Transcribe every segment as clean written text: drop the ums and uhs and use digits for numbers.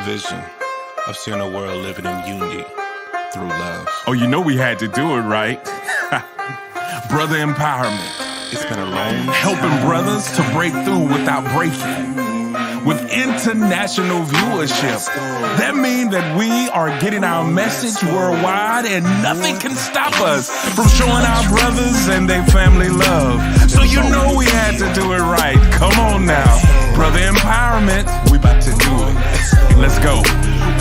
vision of seeing a world living in unity through love. Oh, you know we had to do it, right? Brother empowerment. It's been a long Helping brothers to break through without breaking. With international viewership. That means that we are getting our message worldwide and nothing can stop us from showing our brothers and their family love. So you know we had to do it right. Come on now. Brother empowerment, we about to do it. Let's go.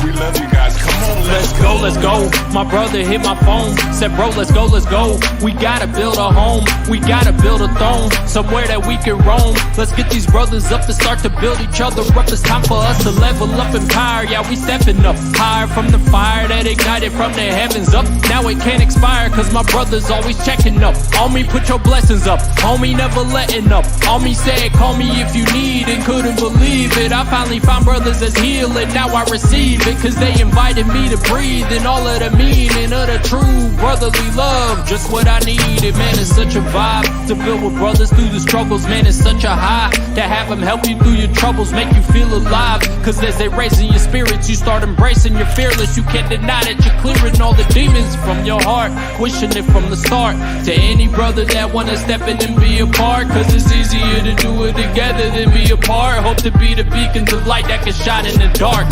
We love you guys. Come on, let's go, let's go. My brother hit my phone, said, bro, let's go, let's go. We gotta build a home, we gotta build a throne, somewhere that we can roam. Let's get these brothers up to start to build each other up. It's time for us to level up and power. Yeah, we stepping up higher from the fire that ignited from the heavens up. Now it can't expire, cause my brother's always checking up. On me, put your blessings up. Homie, never letting up. On me, said, call me if you need, and couldn't believe it. I finally found brothers that's healing, now I receive it. Cause they invited me to breathe in all of the meaning of the true brotherly love. Just what I needed, man, it's such a vibe to build with brothers through the struggles. Man, it's such a high to have them help you through your troubles, make you feel alive. Cause as they raising your spirits, you start embracing your fearless. You can't deny that you're clearing all the demons from your heart, pushing it from the start. To any brother that wanna step in and be a part, cause it's easier to do it together than be apart. Hope to be the beacons of light that can shine in the dark.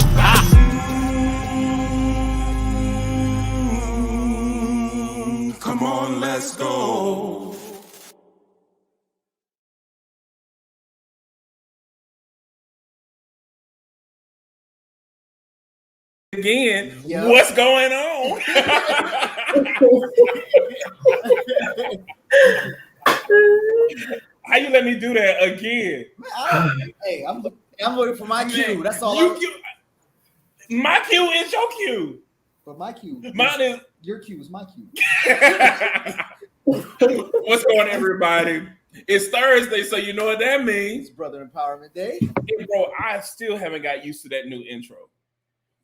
Come on, let's go. Again, what's going on? How you let me do that again? Hey, I'm looking for my cue. That's all. My cue is your cue. But my cue. Mine is your cue is my cue. What's going on, everybody? It's Thursday, so you know what that means. It's Brother Empowerment Day. Hey, bro, I still haven't got used to that new intro.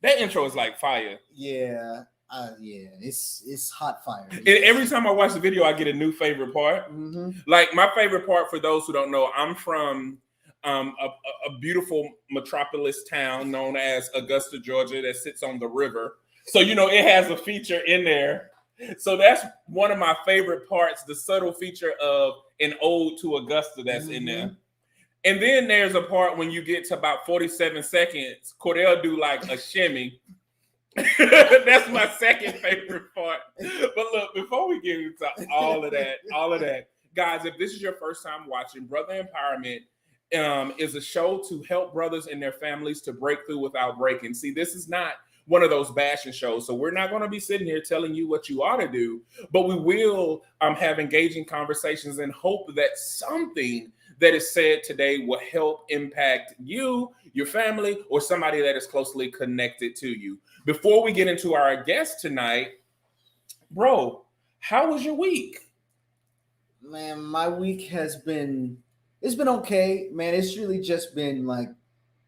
That intro is like fire. Yeah, it's hot fire. And every time I watch the video, I get a new favorite part. Mm-hmm. Like my favorite part, for those who don't know, I'm from a beautiful metropolis town known as Augusta, Georgia, that sits on the river. So, you know, it has a feature in there. So that's one of my favorite parts, the subtle feature of an ode to Augusta that's in there. And then there's a part when you get to about 47 seconds, Cordell do like a shimmy. That's my second favorite part. But look, before we get into all of that, guys, if this is your first time watching, Brother Empowerment is a show to help brothers and their families to break through without breaking. See, this is not one of those bashing shows. So we're not going to be sitting here telling you what you ought to do, but we will have engaging conversations and hope that something that is said today will help impact you, your family, or somebody that is closely connected to you. Before we get into our guest tonight, bro, how was your week? Man, my week it's been okay, man. It's really just been like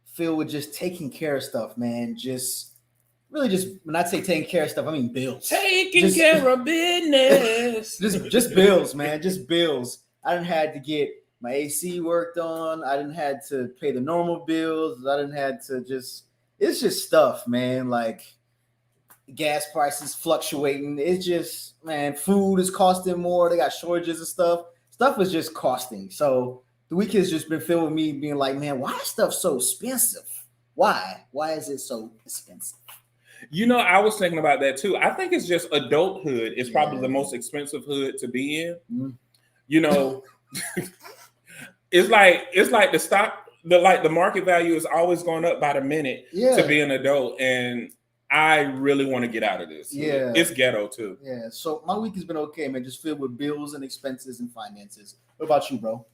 filled with just taking care of stuff, man. Really just when I say taking care of stuff, I mean bills. Taking care of business. just bills, man. Just bills. I didn't had to get my AC worked on. I didn't had to pay the normal bills. I didn't had to it's just stuff, man. Like gas prices fluctuating. It's just, man, food is costing more. They got shortages of stuff. Stuff is just costing. So the week has just been filled with me being like, man, why is stuff so expensive? Why? Why is it so expensive? You know, I was thinking about that too. I think it's just adulthood is probably the most expensive hood to be in. Mm-hmm. You know, it's like the market value is always going up by the minute to be an adult. And I really want to get out of this. Yeah. It's ghetto too. Yeah. So my week has been okay, man. Just filled with bills and expenses and finances. What about you, bro?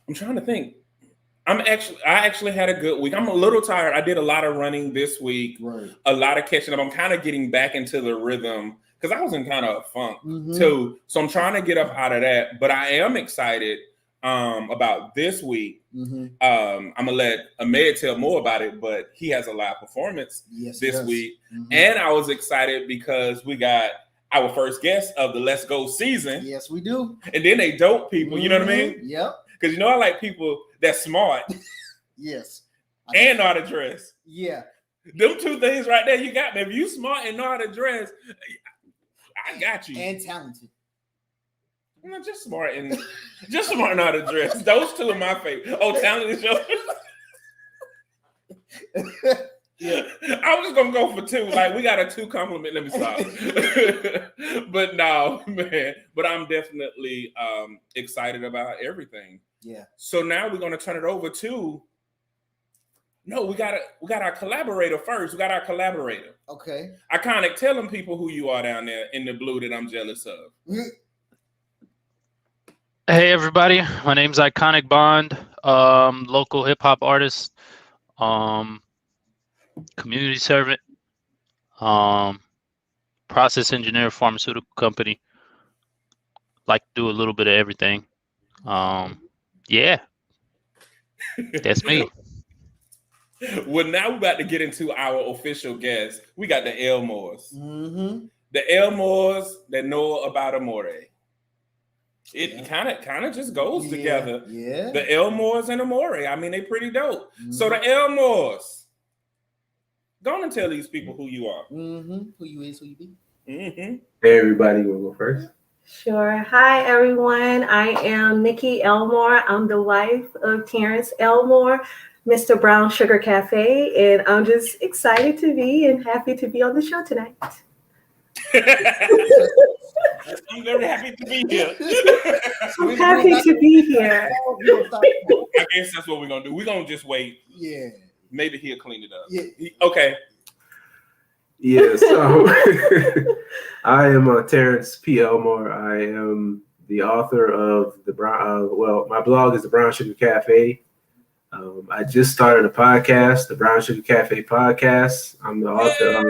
I'm trying to think. I actually had a good week. I'm a little tired. I did a lot of running this week, right. A lot of catching up. I'm kind of getting back into the rhythm because I was in kind of a funk too. So I'm trying to get up out of that. But I am excited about this week. I'm gonna let Ahmed tell more about it, but he has a live performance this week. And I was excited because we got our first guest of the Let's Go season. Yes, we do. And then they dope people, you know what I mean? Yep. Because, you know, I like people that's smart. Yes. And know how to dress. Yeah. Them two things right there, you got me. If you smart and know how to dress, I got you. And talented. Just smart and know how to dress. Those two are my favorite. Oh, talented is yours. Yeah, I was just gonna go for 2. Like, we got a 2 compliment. Let me stop. But no, man. But I'm definitely excited about everything. Yeah. So now we're gonna turn it over to. No, we got our collaborator first. We got our collaborator. Okay. Iconic, tell them people who you are down there in the blue that I'm jealous of. Hey everybody, my name's Iconic Bond, local hip hop artist, community servant, process engineer, pharmaceutical company. Like to do a little bit of everything. Yeah, that's me. Well, now we're about to get into our official guest. We got the Elmores. Mm-hmm. The Elmores that know about Amore. It kind of just goes together. Yeah. The Elmores and Amore. I mean, they pretty dope. Mm-hmm. So the Elmores. Go on and tell these people who you are. Mm-hmm. Who you is, who you be. Mm-hmm. Hey, everybody, you want to go first? Sure. Hi, everyone. I am Nikki Elmore. I'm the wife of Terrance Elmore, Mr. Brown Sugar Cafe, and I'm just excited to be and happy to be on the show tonight. I'm very happy to be here. I'm happy to be here. I guess that's what we're going to do. We're going to just wait. Yeah. Maybe he'll clean it up. Yeah. Okay. Yeah, so I am Terrance P. Elmore. I am the author of the Brown. My blog is the Brown Sugar Cafe. I just started a podcast, the Brown Sugar Cafe podcast. I'm the author of.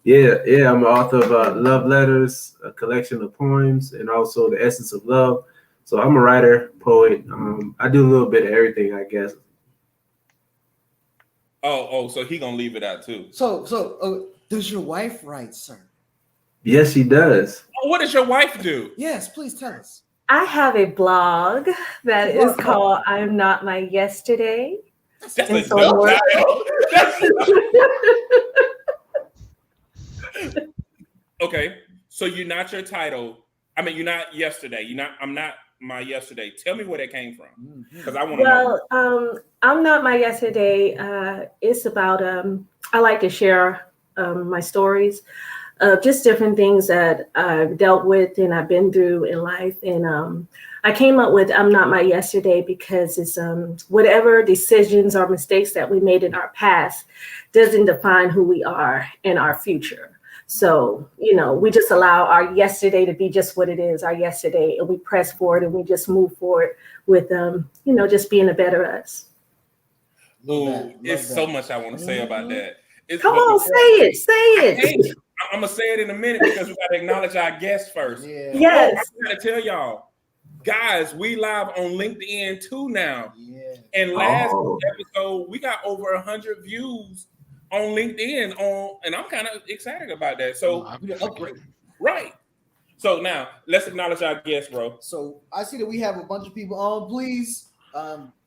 I'm the author of Love Letters, a collection of poems, and also The Essence of Love. So I'm a writer, poet. I do a little bit of everything, I guess. So he gonna leave it out too. So does your wife write, sir? Yes, she does. Oh, what does your wife do? Yes, please tell us. I have a blog that is called I'm Not My Yesterday. That's a dope title. Okay, so you're not your title. I mean, you're not yesterday. I'm not my yesterday. Tell me where that came from, because I want to know. I'm Not My Yesterday. It's about I like to share my stories of just different things that I've dealt with and I've been through in life. And I came up with I'm Not My Yesterday because it's whatever decisions or mistakes that we made in our past doesn't define who we are in our future. So, we just allow our yesterday to be just what it is, our yesterday, and we press forward and we just move forward with, just being a better us. Ooh, it's so much I want to say about that. Come on, say it. I'm going to say it in a minute because we got to acknowledge our guests first. Yeah. Yes. I'm going to tell y'all, guys, we live on LinkedIn too now. Yeah. And last episode, we got over 100 views on LinkedIn and I'm kind of excited about that. So upgrade. Right. So now let's acknowledge our guests, bro. So I see that we have a bunch of people on. Please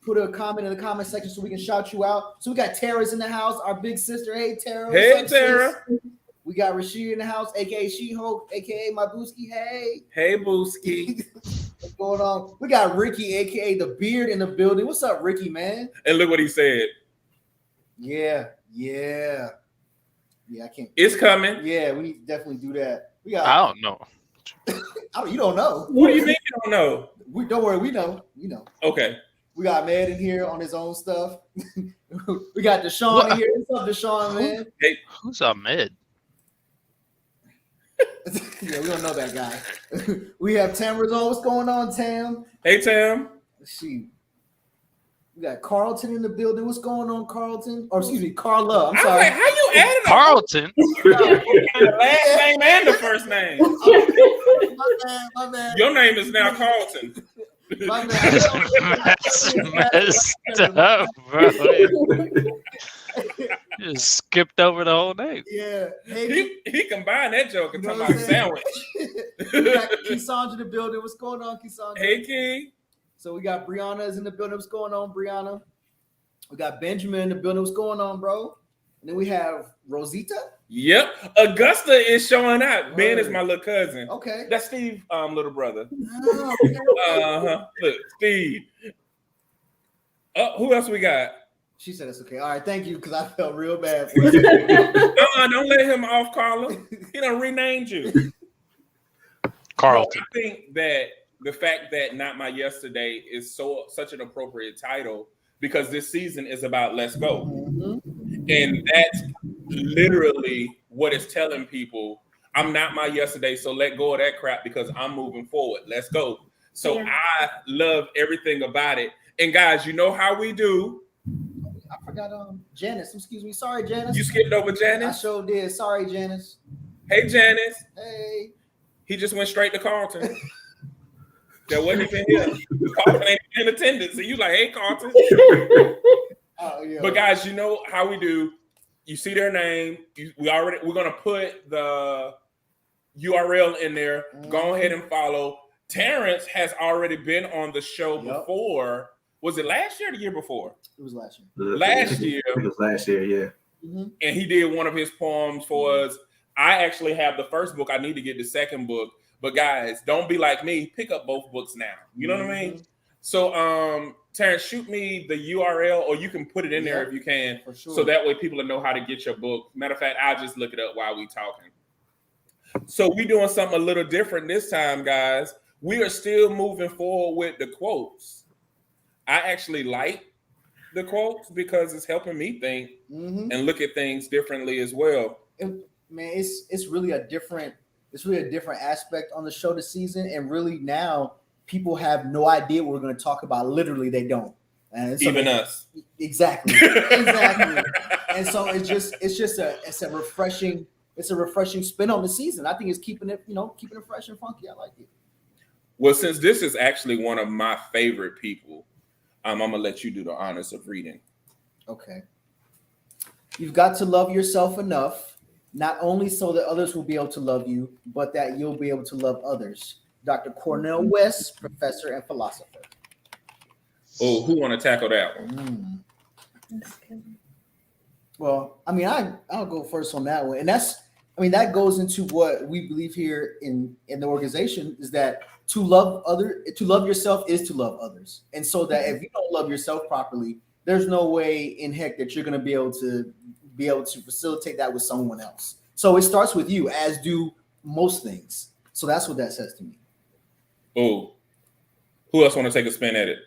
put a comment in the comment section so we can shout you out. So we got Tara's in the house, our big sister. Hey Tara. Hey Tara. We got Rashid in the house, aka She-Hulk, aka my Booski. Hey Booski. What's going on? We got Ricky, aka the Beard, in the building. What's up, Ricky, man? And look what he said. Yeah, I can't. It's coming. Yeah, we definitely do that. I don't know. You don't know. What do you mean you don't know? Don't worry, we know. Okay. We got Ahmed in here on his own stuff. We got Deshanna in here. What's up, Deshanna, man? Hey, who's Ahmed? Yeah, we don't know that guy. We have Tamara's on. What's going on, Tam? Hey, Tam. Let's see. We got Carlton in the building. What's going on, Carlton? Or excuse me, Carla. I'm sorry. Like, how you added Carlton? The last name and the first name. My bad. Your name is now Carlton. My bad. That's messed up, bro. You just skipped over the whole name. Yeah. Hey, he combined that joke and talking about sandwich. We got Keysandra in the building. What's going on, Keysandra? Hey, Key. So we got Brianna is in the building. What's going on, Brianna? We got Benjamin in the building. What's going on, bro? And then we have Rosita. Yep. Augusta is showing up. Word. Ben is my little cousin. Okay. That's Steve's little brother. Oh, okay. Look, Steve. Who else we got? She said it's okay. All right, thank you, because I felt real bad for you. Don't let him off, Carla. He done renamed you. Carlton. I think that the fact that Not My Yesterday is such an appropriate title because this season is about let's go. Mm-hmm. And that's literally what it's telling people. I'm not my yesterday, so let go of that crap because I'm moving forward. Let's go. So Yeah. I love everything about it. And guys, you know how we do. I forgot Janice. Excuse me. Sorry, Janice. You skipped over I Janice. sure did. Sorry, Janice. Hey, Janice. Hey. He just went straight to Carlton. That wasn't even him. Carlton ain't in attendance. So you like, hey, Carlton. Oh, yeah. But guys, you know how we do. You see their name. We're gonna put the URL in there. Go ahead and follow. Terrance has already been on the show before. Was it last year or the year before? It was last year. Last year. I think it was last year, yeah. Mm-hmm. And he did one of his poems for us. I actually have the first book. I need to get the second book. But guys, don't be like me. Pick up both books now. You know what I mean? So, Terrance, shoot me the URL, or you can put it in there if you can, for sure. so that way people will know how to get your book. Matter of fact, I'll just look it up while we talking. So we doing something a little different this time, guys. We are still moving forward with the quotes. I actually like the quotes because it's helping me think and look at things differently as well. It's really a different aspect on the show this season, and really now people have no idea what we're going to talk about. Literally, they don't. And so even us. Exactly. And so it's a refreshing spin on the season. I think it's keeping it fresh and funky. I like it. Well, since this is actually one of my favorite people, I'm gonna let you do the honors of reading. Okay. You've got to love yourself enough, not only so that others will be able to love you, but that you'll be able to love others. Dr. Cornel West, professor and philosopher. Oh, who want to tackle that one? Well, I mean, I'll go first on that one, and that goes into what we believe here in the organization, is that to love yourself is to love others, and so that if you don't love yourself properly, there's no way in heck that you're going to be able to facilitate that with someone else. So it starts with you, as do most things. So that's what that says to me. Oh, who else want to take a spin at it?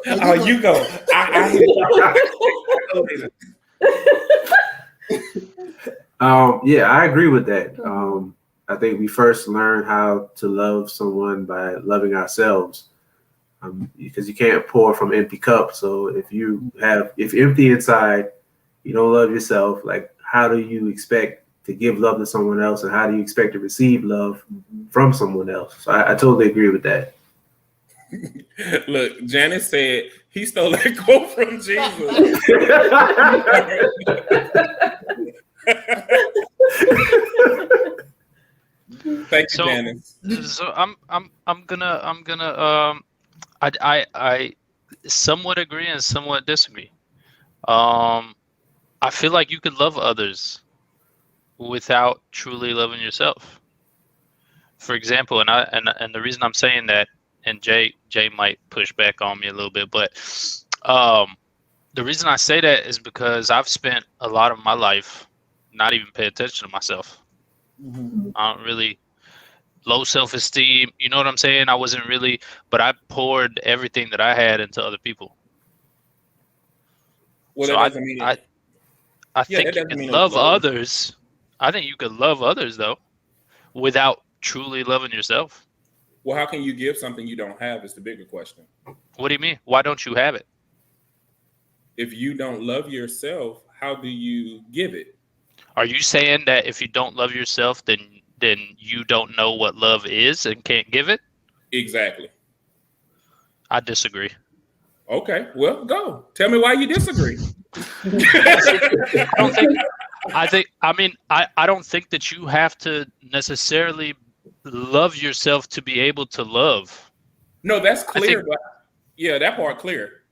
Oh, you go. Yeah, I agree with that. I think we first learn how to love someone by loving ourselves, because you can't pour from empty cups. So if empty inside, you don't love yourself. Like, how do you expect to give love to someone else, and how do you expect to receive love from someone else? So I totally agree with that. Look, Janice said he stole that quote from Jesus. Thank you, Janice. So I'm gonna I somewhat agree and somewhat disagree. I feel like you could love others without truly loving yourself. For example, and the reason I'm saying that, and Jay might push back on me a little bit, but the reason I say that is because I've spent a lot of my life not even paying attention to myself. I don't really, low self-esteem, you know what I'm saying? I wasn't really, but I poured everything that I had into other people. Well, so that doesn't mean I think you can love others. I think you could love others though, without truly loving yourself. Well, how can you give something you don't have is the bigger question. What do you mean? Why don't you have it? If you don't love yourself, how do you give it? Are you saying that if you don't love yourself, then you don't know what love is and can't give it? Exactly. I disagree. Okay, well, go. Tell me why you disagree. I don't think that you have to necessarily love yourself to be able to love. No, that's clear. But yeah, that part clear.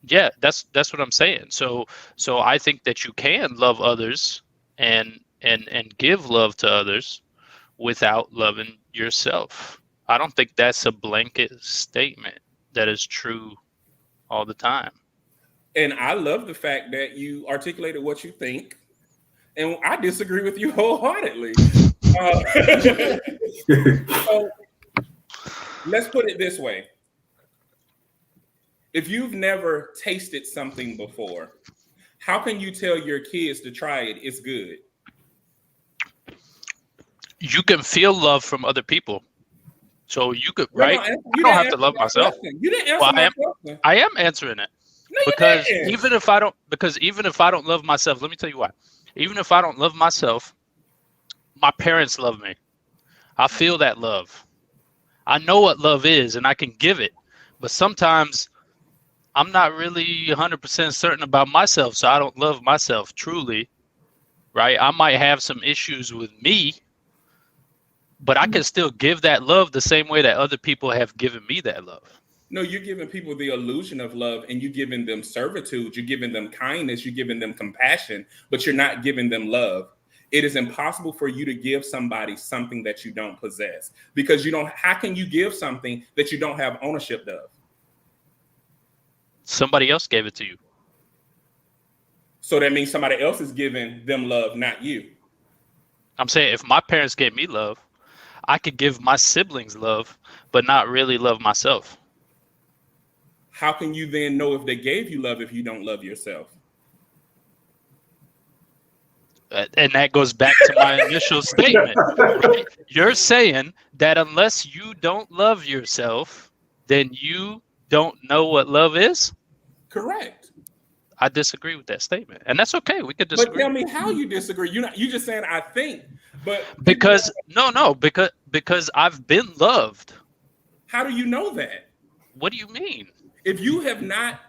Yeah, that's what I'm saying. So I think that you can love others and give love to others without loving yourself. I don't think that's a blanket statement that is true all the time. And I love the fact that you articulated what you think, and I disagree with you wholeheartedly. So let's put it this way. If you've never tasted something before, how can you tell your kids to try it? It's good. You can feel love from other people. So you could, right? I don't have to love myself. You didn't answer my question. I am answering it. No, because even if I don't love myself, let me tell you why. Even if I don't love myself, my parents love me. I feel that love. I know what love is and I can give it. But sometimes I'm not really 100% certain about myself, so I don't love myself truly, right? I might have some issues with me, but I can still give that love the same way that other people have given me that love. No, you're giving people the illusion of love, and you're giving them servitude, you're giving them kindness, you're giving them compassion, but you're not giving them love. It is impossible for you to give somebody something that you don't possess, because how can you give something that you don't have ownership of? Somebody else gave it to you. So that means somebody else is giving them love, not you. I'm saying if my parents gave me love, I could give my siblings love, but not really love myself. How can you then know if they gave you love if you don't love yourself? And that goes back to my initial statement. Right? You're saying that unless you don't love yourself, then you don't know what love is? Correct. I disagree with that statement. And that's okay. We could disagree. But tell me how you disagree. You just saying I think, but because I've been loved. How do you know that? What do you mean? If you have not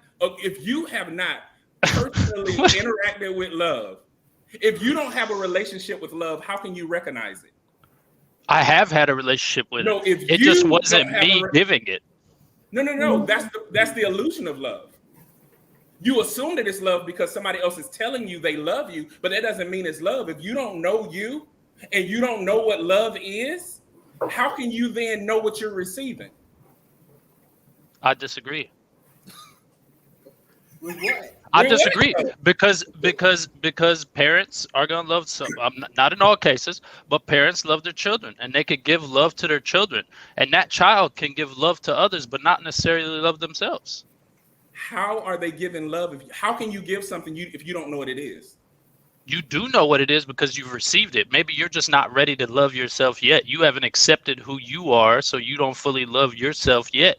personally interacted with love, if you don't have a relationship with love, how can you recognize it? I have had a relationship with it. It just wasn't me giving it. No. That's the illusion of love. You assume that it's love because somebody else is telling you they love you, but that doesn't mean it's love. If you don't know you and you don't know what love is, how can you then know what you're receiving? I disagree. With what? I disagree because parents are gonna love some. Not in all cases, but parents love their children, and they could give love to their children, and that child can give love to others, but not necessarily love themselves. How are they giving love? How can you give something if you don't know what it is? You do know what it is because you've received it. Maybe you're just not ready to love yourself yet. You haven't accepted who you are, so you don't fully love yourself yet.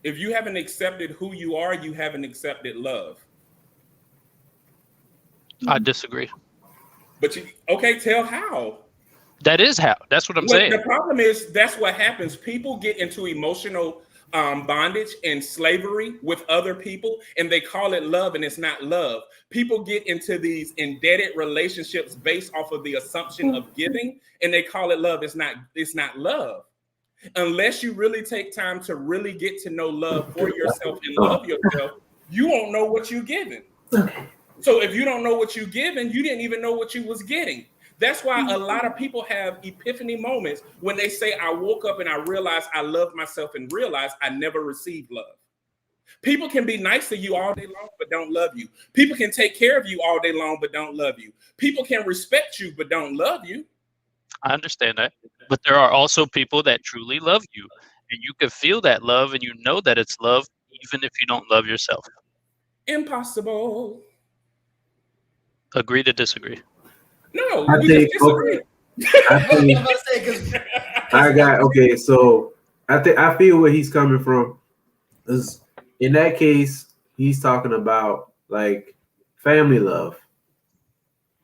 If you haven't accepted who you are, you haven't accepted love. I disagree. But tell how. That is how. That's what I'm saying. The problem is that's what happens. People get into emotional bondage and slavery with other people, and they call it love, and it's not love. People get into these indebted relationships based off of the assumption of giving, and they call it love. It's not love. Unless you really take time to really get to know love for yourself and love yourself, you won't know what you're giving. So if you don't know what you're giving, you didn't even know what you was getting. That's why a lot of people have epiphany moments when they say, I woke up and I realized I loved myself and realized I never received love. People can be nice to you all day long, but don't love you. People can take care of you all day long, but don't love you. People can respect you, but don't love you. I understand that. But there are also people that truly love you, and you can feel that love and you know that it's love, even if you don't love yourself. Impossible. Agree to disagree. No, we just disagree. So I feel where he's coming from. Is in that case, he's talking about like family love.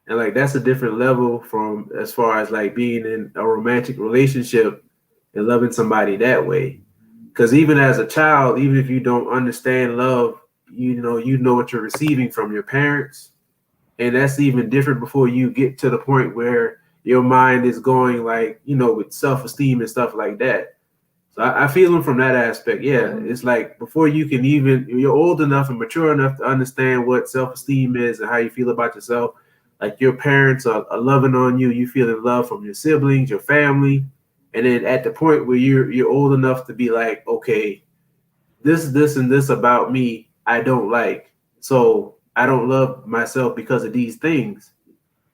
And like that's a different level from as far as like being in a romantic relationship and loving somebody that way. Because even as a child, even if you don't understand love, you know what you're receiving from your parents. And that's even different before you get to the point where your mind is going like, with self-esteem and stuff like that. So I feel him from that aspect. Yeah, it's like before you can you're old enough and mature enough to understand what self-esteem is and how you feel about yourself. Like your parents are loving on you, you feel in love from your siblings, your family, and then at the point where you're old enough to be like, okay, this and this about me I don't like, so I don't love myself because of these things.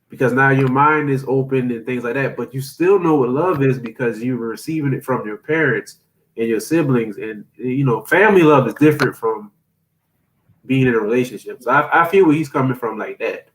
Because now your mind is open and things like that, but you still know what love is because you were receiving it from your parents and your siblings, and family love is different from being in a relationship. So I feel where he's coming from like that.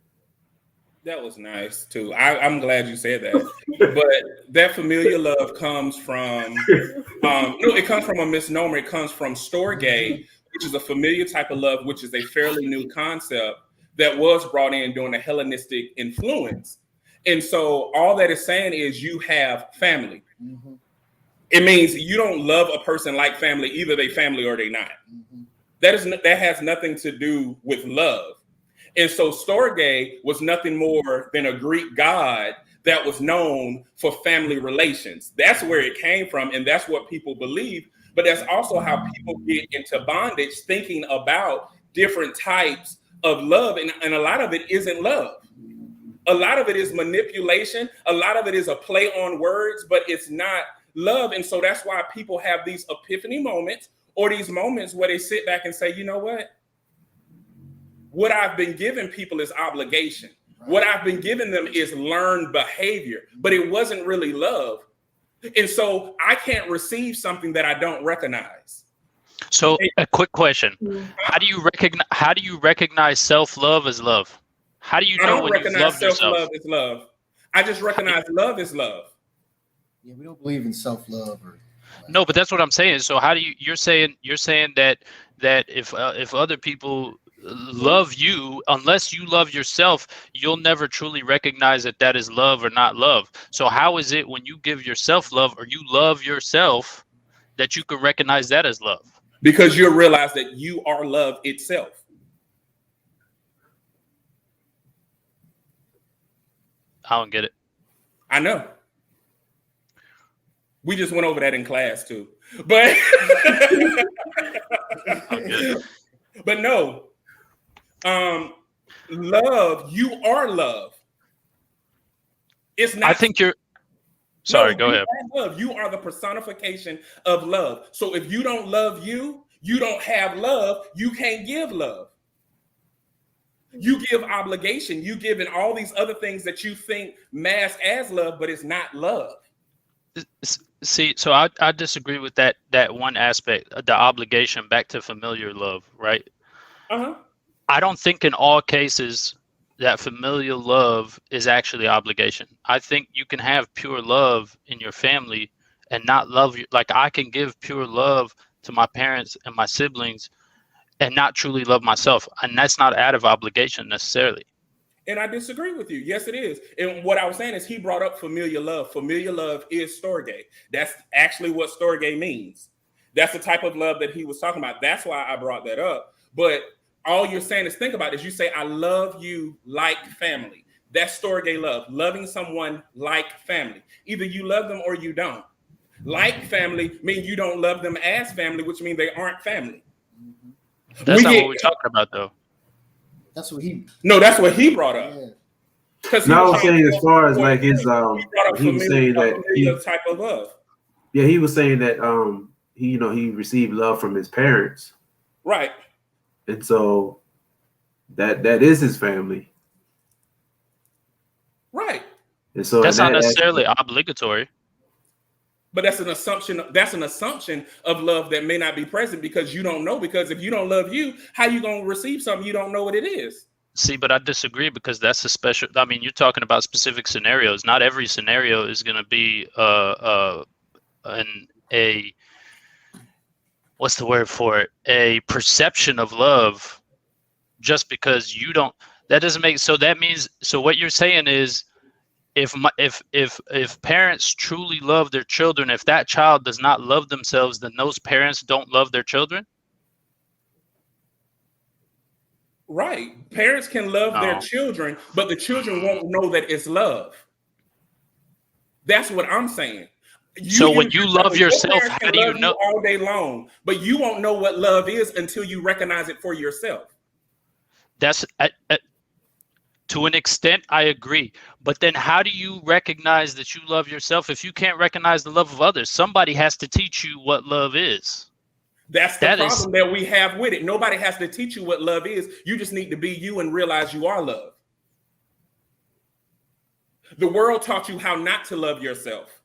That was nice too. I'm glad you said that. But that familiar love comes from it comes from a misnomer. It comes from storge, which is a familiar type of love, which is a fairly new concept that was brought in during the Hellenistic influence. And so all that is saying is you have family. Mm-hmm. It means you don't love a person like family, either they family or they not. Mm-hmm. That has nothing to do with love. And so storge was nothing more than a Greek god that was known for family relations. That's where it came from, and that's what people believe. But that's also how people get into bondage, thinking about different types of love, and a lot of it isn't love. A lot of it is manipulation. A lot of it is a play on words, but it's not love. And so that's why people have these epiphany moments, or these moments where they sit back and say, you know what I've been giving people is obligation. What I've been giving them is learned behavior, but it wasn't really love. And so I can't receive something that I don't recognize. So a quick question: How do you recognize self-love as love? How do you know when you've loved yourself? Self-love is love. I just recognize love is love. Yeah, we don't believe in self-love. No, but that's what I'm saying. So how do you're saying that if other people love you, unless you love yourself, you'll never truly recognize that is love or not love. So how is it when you give yourself love or you love yourself that you can recognize that as love? Because you'll realize that you are love itself. I don't get it. I know. We just went over that in class too. But but no. Love, you are love. It's not. I think you're. Sorry, go ahead. Love. You are the personification of love. So if you don't love you, you don't have love. You can't give love. You give obligation. You give in all these other things that you think mask as love, but it's not love. See, so I disagree with that one aspect, the obligation, back to familiar love, right? Uh-huh. I don't think in all cases that familial love is actually obligation. I think you can have pure love in your family and not love you. Like I can give pure love to my parents and my siblings and not truly love myself. And that's not out of obligation necessarily. And I disagree with you. Yes, it is. And what I was saying is he brought up familiar love. Familiar love is storge. That's actually what storge means. That's the type of love that he was talking about. That's why I brought that up. But all you're saying is, think about it, is you say, I love you like family. That's storge love, loving someone like family. Either you love them or you don't. Like family means you don't love them as family, which means they aren't family. That's not what we're talking about, though. That's what he. No, that's what he brought up. Yeah. No, I was saying as far as like his he was saying that type of love. Yeah, he was saying that he received love from his parents. Right. And so that is his family. Right. And so that's not necessarily obligatory. But that's an assumption. That's an assumption of love that may not be present because you don't know. Because if you don't love you, how you gonna receive something you don't know what it is? See, but I disagree because that's a special. I mean, you're talking about specific scenarios. Not every scenario is going to be what's the word for it? A perception of love, just because you don't. That doesn't make. So that means. So what you're saying is, if parents truly love their children, if that child does not love themselves, then those parents don't love their children. Right. Parents can love their children, but the children won't know that it's love. That's what I'm saying. So when you love yourself, how do you know? All day long, but you won't know what love is until you recognize it for yourself. That's to an extent, I agree. But then how do you recognize that you love yourself if you can't recognize the love of others? Somebody has to teach you what love is. That's the problem that we have with it. Nobody has to teach you what love is. You just need to be you and realize you are love. The world taught you how not to love yourself.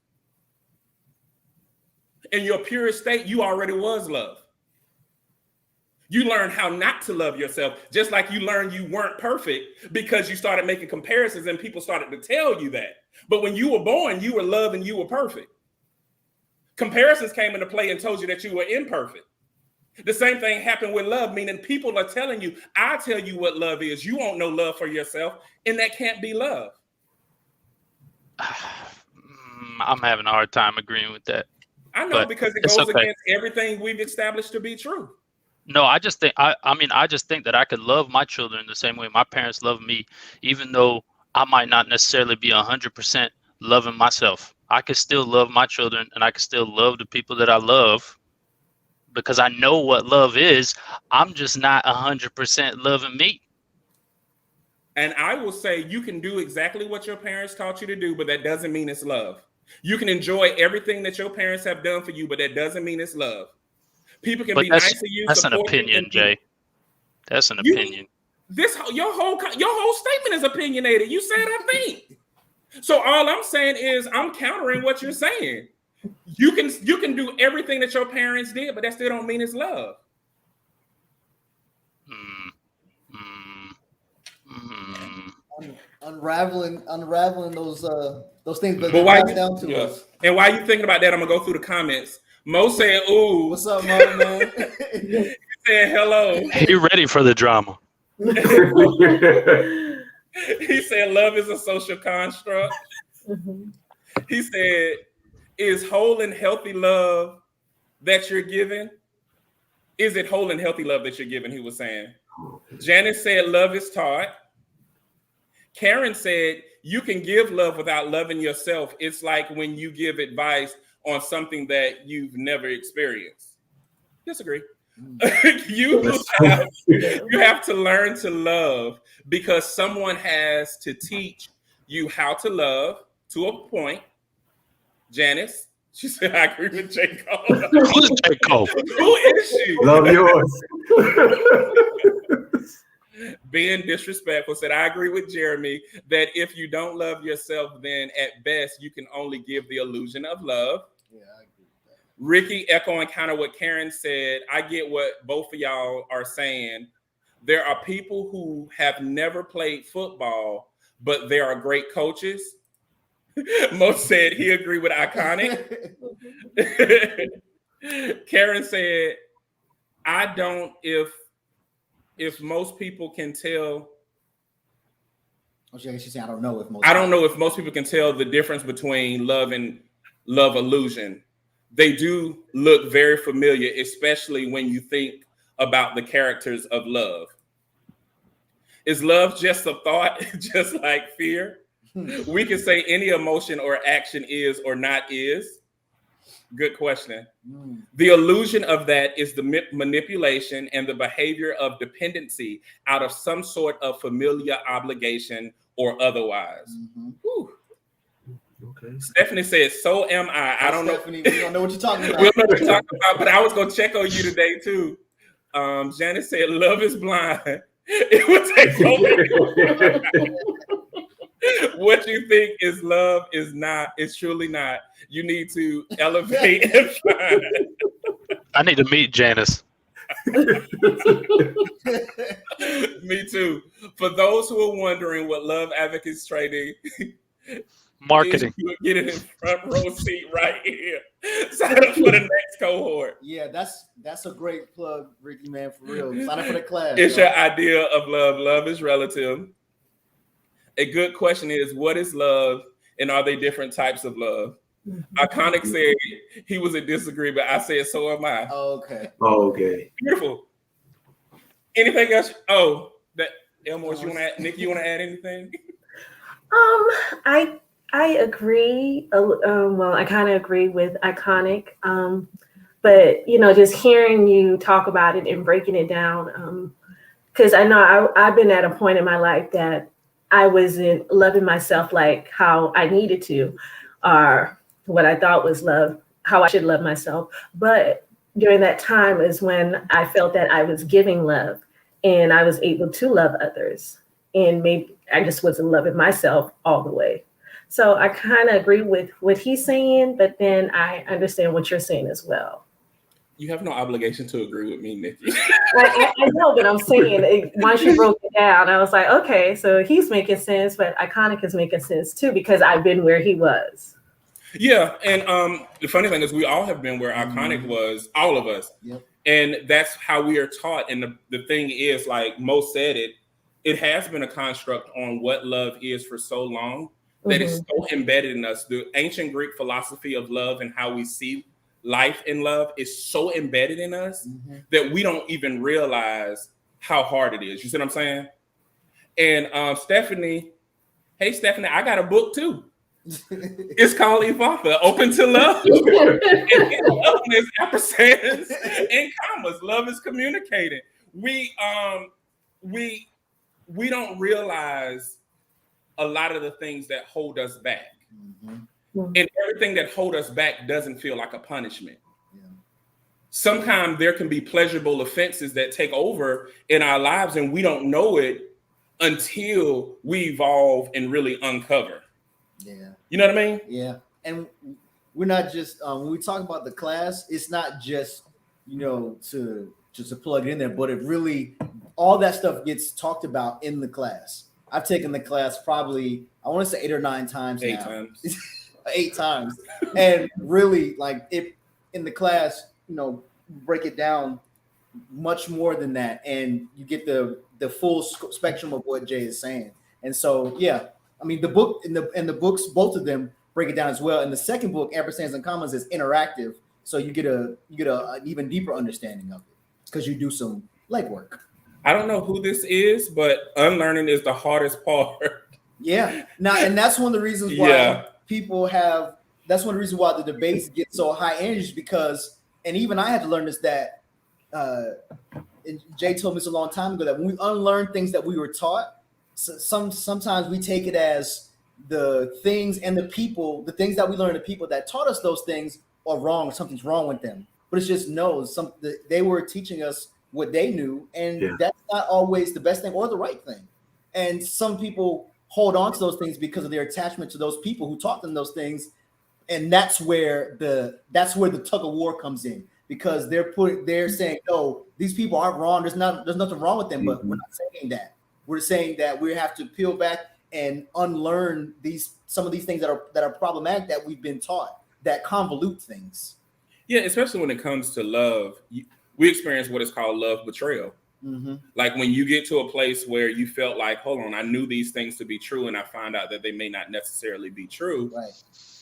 In your purest state, you already was love. You learned how not to love yourself, just like you learned you weren't perfect because you started making comparisons and people started to tell you that. But when you were born, you were love and you were perfect. Comparisons came into play and told you that you were imperfect. The same thing happened with love, meaning people are telling you, I tell you what love is. You won't know love for yourself, and that can't be love. I'm having a hard time agreeing with that. I know, because it goes against everything we've established to be true. No, I just think I just think that I could love my children the same way my parents love me, even though I might not necessarily be 100% loving myself. I could still love my children, and I could still love the people that I love because I know what love is. I'm just not 100% loving me. And I will say you can do exactly what your parents taught you to do, but that doesn't mean it's love. You can enjoy everything that your parents have done for you, but that doesn't mean it's love. People can be nice to you. That's an opinion, Jay. That's an opinion. Your whole statement is opinionated. You said I think. So all I'm saying is I'm countering what you're saying. You can do everything that your parents did, but that still don't mean it's love. Unraveling those things that pass down to us. And while you thinking about that, I'm gonna go through the comments. Mo said, "Ooh, what's up, Mo, man?" He said, "Hello." He ready for the drama. He said, "Love is a social construct." Mm-hmm. He said, "Is whole and healthy love that you're giving? Is it whole and healthy love that you're giving?" He was saying. Janice said, "Love is taught." Karen said, "You can give love without loving yourself. It's like when you give advice on something that you've never experienced." Disagree. You have to learn to love because someone has to teach you how to love to a point. Janice, she said, "I agree with J. Cole." Who's J. Cole? Who is she? Love yours. Being disrespectful said, "I agree with Jeremy that if you don't love yourself, then at best you can only give the illusion of love." Yeah, I agree with that. Ricky echoing kind of what Karen said. I get what both of y'all are saying. There are people who have never played football, but they are great coaches. Mo said he agreed with Iconic. Karen said, "I don't if most people can tell." She's saying, I don't know if most people can tell the difference between love and love illusion. They do look very familiar, especially when you think about the characters of love. Is love just a thought, just like fear? We can say any emotion or action is or not is. Good question. The illusion of that is the manipulation and the behavior of dependency out of some sort of familiar obligation or otherwise. Okay. Stephanie says, "So am I." I don't know. Stephanie, we don't know what you're talking about. We don't know what you're talking about, but I was going to check on you today too. Janice said, "Love is blind." It would take so many. What you think is love is not. It's truly not. You need to elevate and find. I need to meet Janice. Me too. For those who are wondering what Love Advocates Training marketing, you get it in front row seat right here. Sign up for the next cohort. Yeah, that's a great plug, Ricky, man, for real. Sign up for the class. It's your idea of love. Love is relative. A good question is, what is love, and are they different types of love? Iconic said he was in disagreement. I said, so am I. Okay. Beautiful. Anything else? Oh, that Elmores, you want to add? Nikki, you want to add anything? I I agree. Well, I kind of agree with iconic. But just hearing you talk about it and breaking it down, because I know I've been at a point in my life that I wasn't loving myself like how I needed to, or what I thought was love, how I should love myself. But during that time is when I felt that I was giving love and I was able to love others. And maybe I just wasn't loving myself all the way. So I kind of agree with what he's saying, but then I understand what you're saying as well. You have no obligation to agree with me, Nikki. I know, but I'm saying once you broke it down, I was like, okay, so he's making sense, but iconic is making sense too because I've been where he was. Yeah, and the funny thing is we all have been where iconic was, all of us. Yep. And that's how we are taught. And the thing is, like Mo said it has been a construct on what love is for so long that it's so embedded in us. The ancient Greek philosophy of love and how we see life in love is so embedded in us that we don't even realize how hard it is. You see what I'm saying? And Stephanie, hey Stephanie, I got a book too. It's called Evatha, Open to Love. And love is ampersands and commas. Love is communicating. We don't realize a lot of the things that hold us back. And everything that hold us back doesn't feel like a punishment. Sometimes there can be pleasurable offenses that take over in our lives and we don't know it until we evolve and really uncover. Yeah. You know what I mean? Yeah. And we're not just when we talk about the class, it's not just to plug it in there, but it really all that stuff gets talked about in the class. I've taken the class probably I want to say 8 or 9 times. 8 times. 8 times. And really like it in the class, break it down much more than that, and you get the full spectrum of what Jay is saying. And so, yeah, I mean, the book and the books, both of them break it down as well. And the second book, Ampersands and Commas, is interactive, so you get an even deeper understanding of it because you do some legwork. I don't know who this is, but unlearning is the hardest part. Yeah. Now, and that's one of the reasons why people have. That's one of the reasons why the debates get so high energy because, and even I had to learn this that, and Jay told me this a long time ago that when we unlearn things that we were taught, sometimes we take it as the things and the people, the things that we learned, the people that taught us those things are wrong. Something's wrong with them, but it's just they were teaching us what they knew, and that's not always the best thing or the right thing. And some people hold on to those things because of their attachment to those people who taught them those things. And that's where the tug of war comes in because they're saying, no, these people aren't wrong. There's nothing wrong with them, but we're not saying that. We're saying that we have to peel back and unlearn some of these things that are problematic that we've been taught that convolute things. Yeah, especially when it comes to love, we experience what is called love betrayal. Like when you get to a place where you felt like, hold on, I knew these things to be true, and I find out that they may not necessarily be true. Right.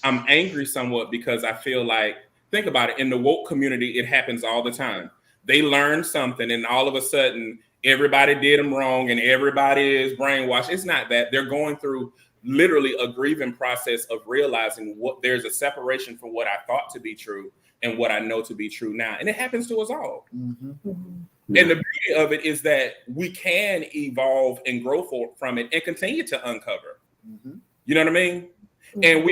I'm angry somewhat because I feel like, think about it, in the woke community, it happens all the time. They learn something and all of a sudden everybody did them wrong and everybody is brainwashed. It's not that. They're going through literally a grieving process of realizing what there's a separation from what I thought to be true and what I know to be true now. And it happens to us all. And the beauty of it is that we can evolve and grow from it and continue to uncover. You know what I mean? And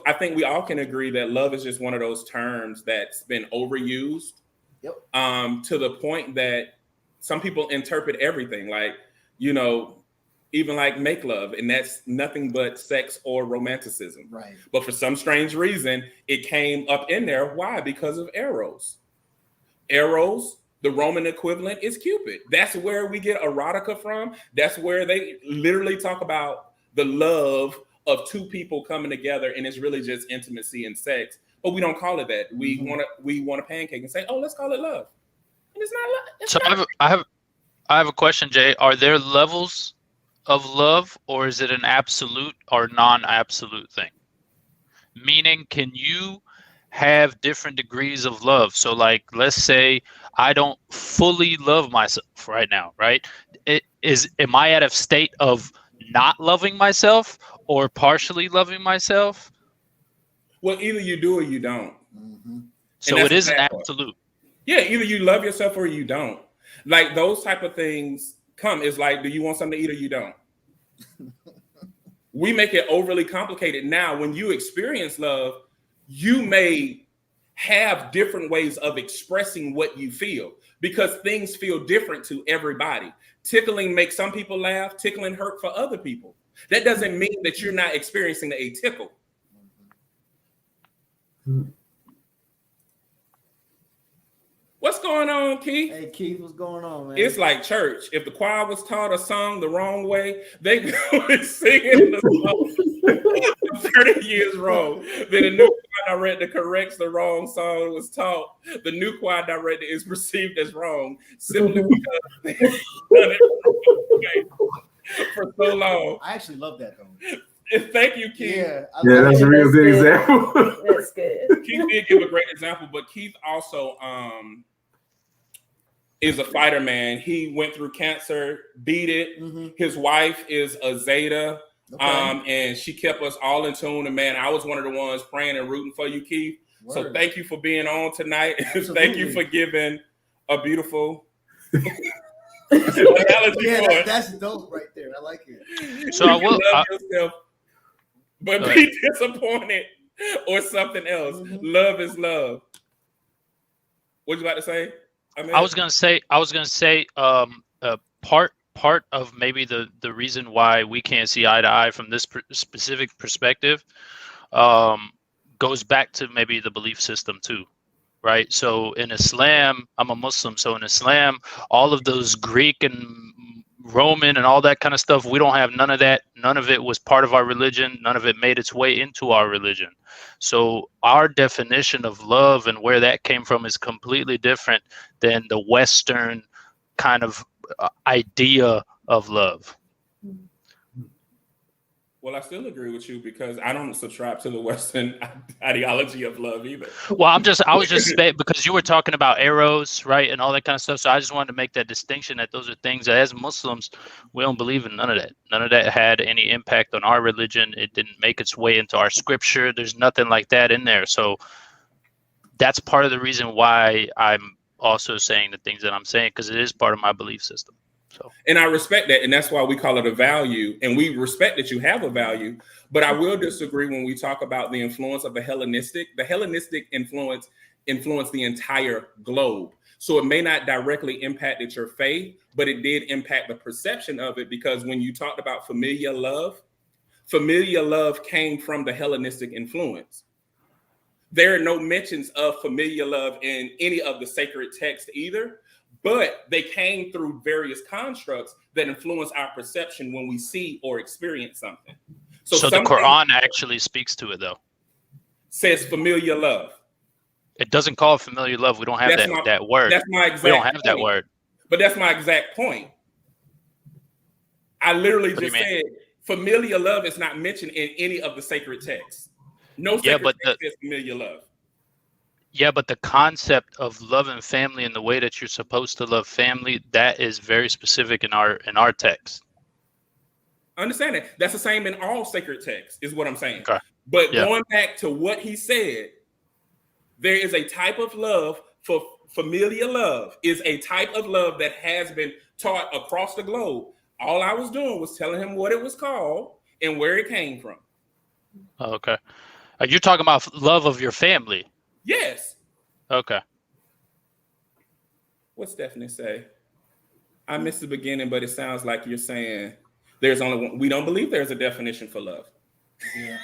I think we all can agree that love is just one of those terms that's been overused to the point that some people interpret everything like, even like make love, and that's nothing but sex or romanticism. Right. But for some strange reason, it came up in there. Why? Because of Eros. Eros, the Roman equivalent, is Cupid. That's where we get erotica from. That's where they literally talk about the love of two people coming together, and it's really just intimacy and sex. But we don't call it that. We want a pancake and say, "Oh, let's call it love." And it's not love. I have a question, Jay. Are there levels of love, or is it an absolute or non-absolute thing? Meaning, can you have different degrees of love? So, like, let's say I don't fully love myself right now, right? Am I at a state of not loving myself, or partially loving myself. Well, either you do or you don't. So it is an absolute. Yeah, either you love yourself or you don't. Like those type of things come. It's like, do you want something to eat or you don't? We make it overly complicated. Now, when you experience love, you may have different ways of expressing what you feel because things feel different to everybody. Tickling makes some people laugh. Tickling hurt for other people. That doesn't mean that you're not experiencing a tickle. What's going on, Keith? Hey, Keith, what's going on, man? It's like church. If the choir was taught a song the wrong way, they go and sing the song 30 years wrong. Then the new choir director corrects the wrong song that was taught. The new choir director is perceived as wrong simply because they've done it for so long. I actually love that though. Thank you, Keith. Yeah, that's a real good example. That's good. Keith did give a great example, but Keith also is a fighter, man. He went through cancer, beat it. His wife is a Zeta, and she kept us all in tune. And man, I was one of the ones praying and rooting for you, Keith. Word. So thank you for being on tonight. Thank you for giving a beautiful analogy. Yeah, that's dope right there. I like it. So I will love yourself, but be disappointed or something else. Love is love. What you about to say? I was gonna say part of maybe the reason why we can't see eye to eye from this specific perspective goes back to maybe the belief system too, right? So in Islam, I'm a Muslim, so in Islam, all of those Greek and Roman and all that kind of stuff, we don't have none of that. None of it was part of our religion. None of it made its way into our religion. So our definition of love and where that came from is completely different than the Western kind of idea of love. Well, I still agree with you because I don't subscribe to the Western ideology of love either. Well, I was just because you were talking about arrows, right, and all that kind of stuff. So I just wanted to make that distinction that those are things that as Muslims, we don't believe in none of that. None of that had any impact on our religion. It didn't make its way into our scripture. There's nothing like that in there. So that's part of the reason why I'm also saying the things that I'm saying, because it is part of my belief system. So. And I respect that, and that's why we call it a value, and we respect that you have a value, but I will disagree when we talk about the influence of the Hellenistic. The Hellenistic influenced the entire globe. So it may not directly impacted your faith, but it did impact the perception of it, because when you talked about familial love came from the Hellenistic influence. There are no mentions of familial love in any of the sacred texts either. But they came through various constructs that influence our perception when we see or experience something. So the Quran actually speaks to it, though. Says familiar love. It doesn't call it familiar love. We don't have that word. That's my exact We don't have point. that word. But that's my exact point. I literally just said familiar love is not mentioned in any of the sacred texts. No sacred text says familiar love. Yeah, but the concept of love and family and the way that you're supposed to love family, that is very specific in our text. Understand that. That's the same in all sacred texts, is what I'm saying. Okay. But going back to what he said, there is a type of love for familiar love, is a type of love that has been taught across the globe. All I was doing was telling him what it was called and where it came from. Okay. You're talking about love of your family. Yes. Okay. What's Stephanie say? I missed the beginning, but it sounds like you're saying there's only one. We don't believe there's a definition for love. Yeah.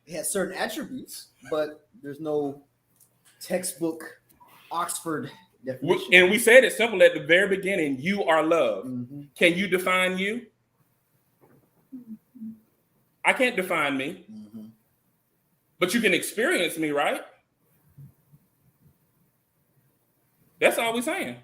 It has certain attributes, but there's no textbook Oxford definition. And we said it simple at the very beginning. You are love. Mm-hmm. Can you define you? I can't define me. Mm-hmm. But you can experience me, right? That's all we're saying.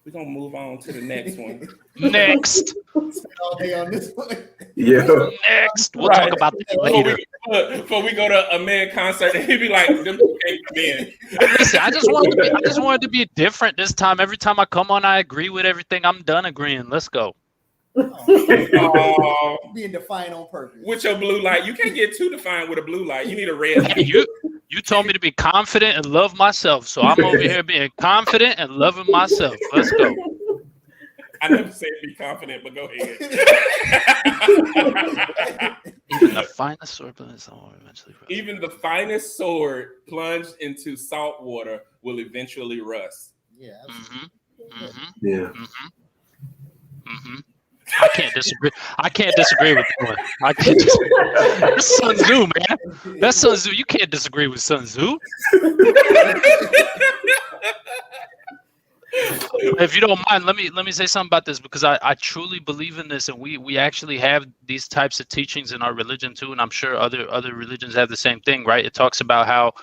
We're going to move on to the next one. Next. Spend all day on this one. Yeah. Next. We'll talk about that later. before we go to a man concert, and he'd be like, "Them two can't come in." Listen, I just wanted to be different this time. Every time I come on, I agree with everything. I'm done agreeing. Let's go. Oh, Being defiant on purpose. with your blue light, you can't get too defined with a blue light. You need a red light. Hey, you told me to be confident and love myself, so I'm over here being confident and loving myself. Let's go. I never said be confident, but go ahead. Even the finest sword plunged eventually rust. Even the finest sword plunged into salt water will eventually rust. Yeah. Mm-hmm. Mm-hmm. Yeah. Mm-hmm. Mm-hmm. I can't disagree with that one. I can't disagree. That's Sun Tzu, man. That's Sun Tzu. You can't disagree with Sun Tzu. If you don't mind, let me say something about this, because I truly believe in this, and we actually have these types of teachings in our religion too, and I'm sure other religions have the same thing, right? It talks about how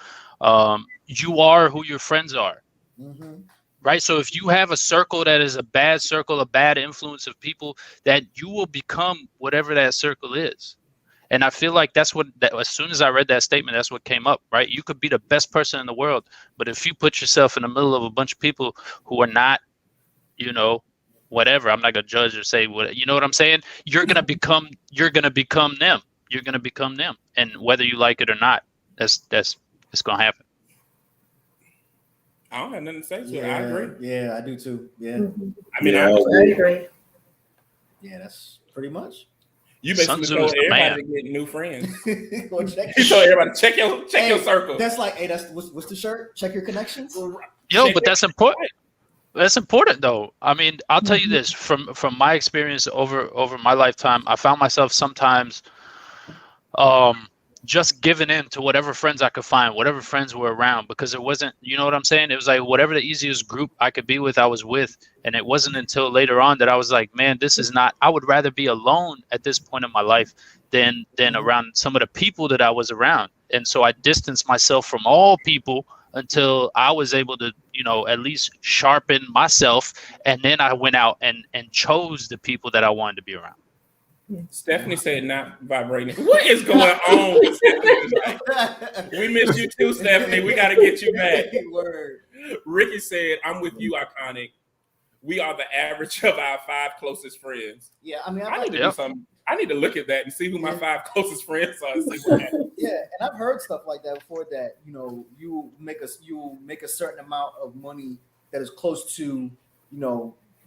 you are who your friends are. Mm-hmm. Right. So if you have a circle that is a bad circle, a bad influence of people, that you will become whatever that circle is. And I feel like that's as soon as I read that statement, that's what came up. Right. You could be the best person in the world, but if you put yourself in the middle of a bunch of people who are not, whatever, I'm not going to judge or say what, you know what I'm saying? You're going to become them. You're going to become them. And whether you like it or not, it's going to happen. I don't have nothing to say to it. Yeah, I agree. Yeah, I do too. Yeah. Mhm. I mean, Yeah, I agree. Yeah, that's pretty much. you Sun basically Tzu told is the everybody to get new friends. Well, check You told everybody check your circle. That's like, hey, what's the shirt? Check your connections. Yo, but that's important. That's important, though. I mean, I'll tell you this from my experience over my lifetime. I found myself sometimes just giving in to whatever friends I could find, whatever friends were around, because it wasn't, you know what I'm saying? It was like whatever the easiest group I could be with, I was with. And it wasn't until later on that I was like, man, this is not, I would rather be alone at this point in my life than around some of the people that I was around. And so I distanced myself from all people until I was able to, at least sharpen myself. And then I went out and chose the people that I wanted to be around. Stephanie said not vibrating. What is going on with Stephanie? We miss you too, Stephanie. We got to get you back. Word. Ricky said, I'm with you, Iconic. We are the average of our 5 closest friends. Yeah, I mean, I need to do something. I need to look at that and see who my 5 closest friends are and see what happens. Yeah, and I've heard stuff like that before, that you make a certain amount of money that is close to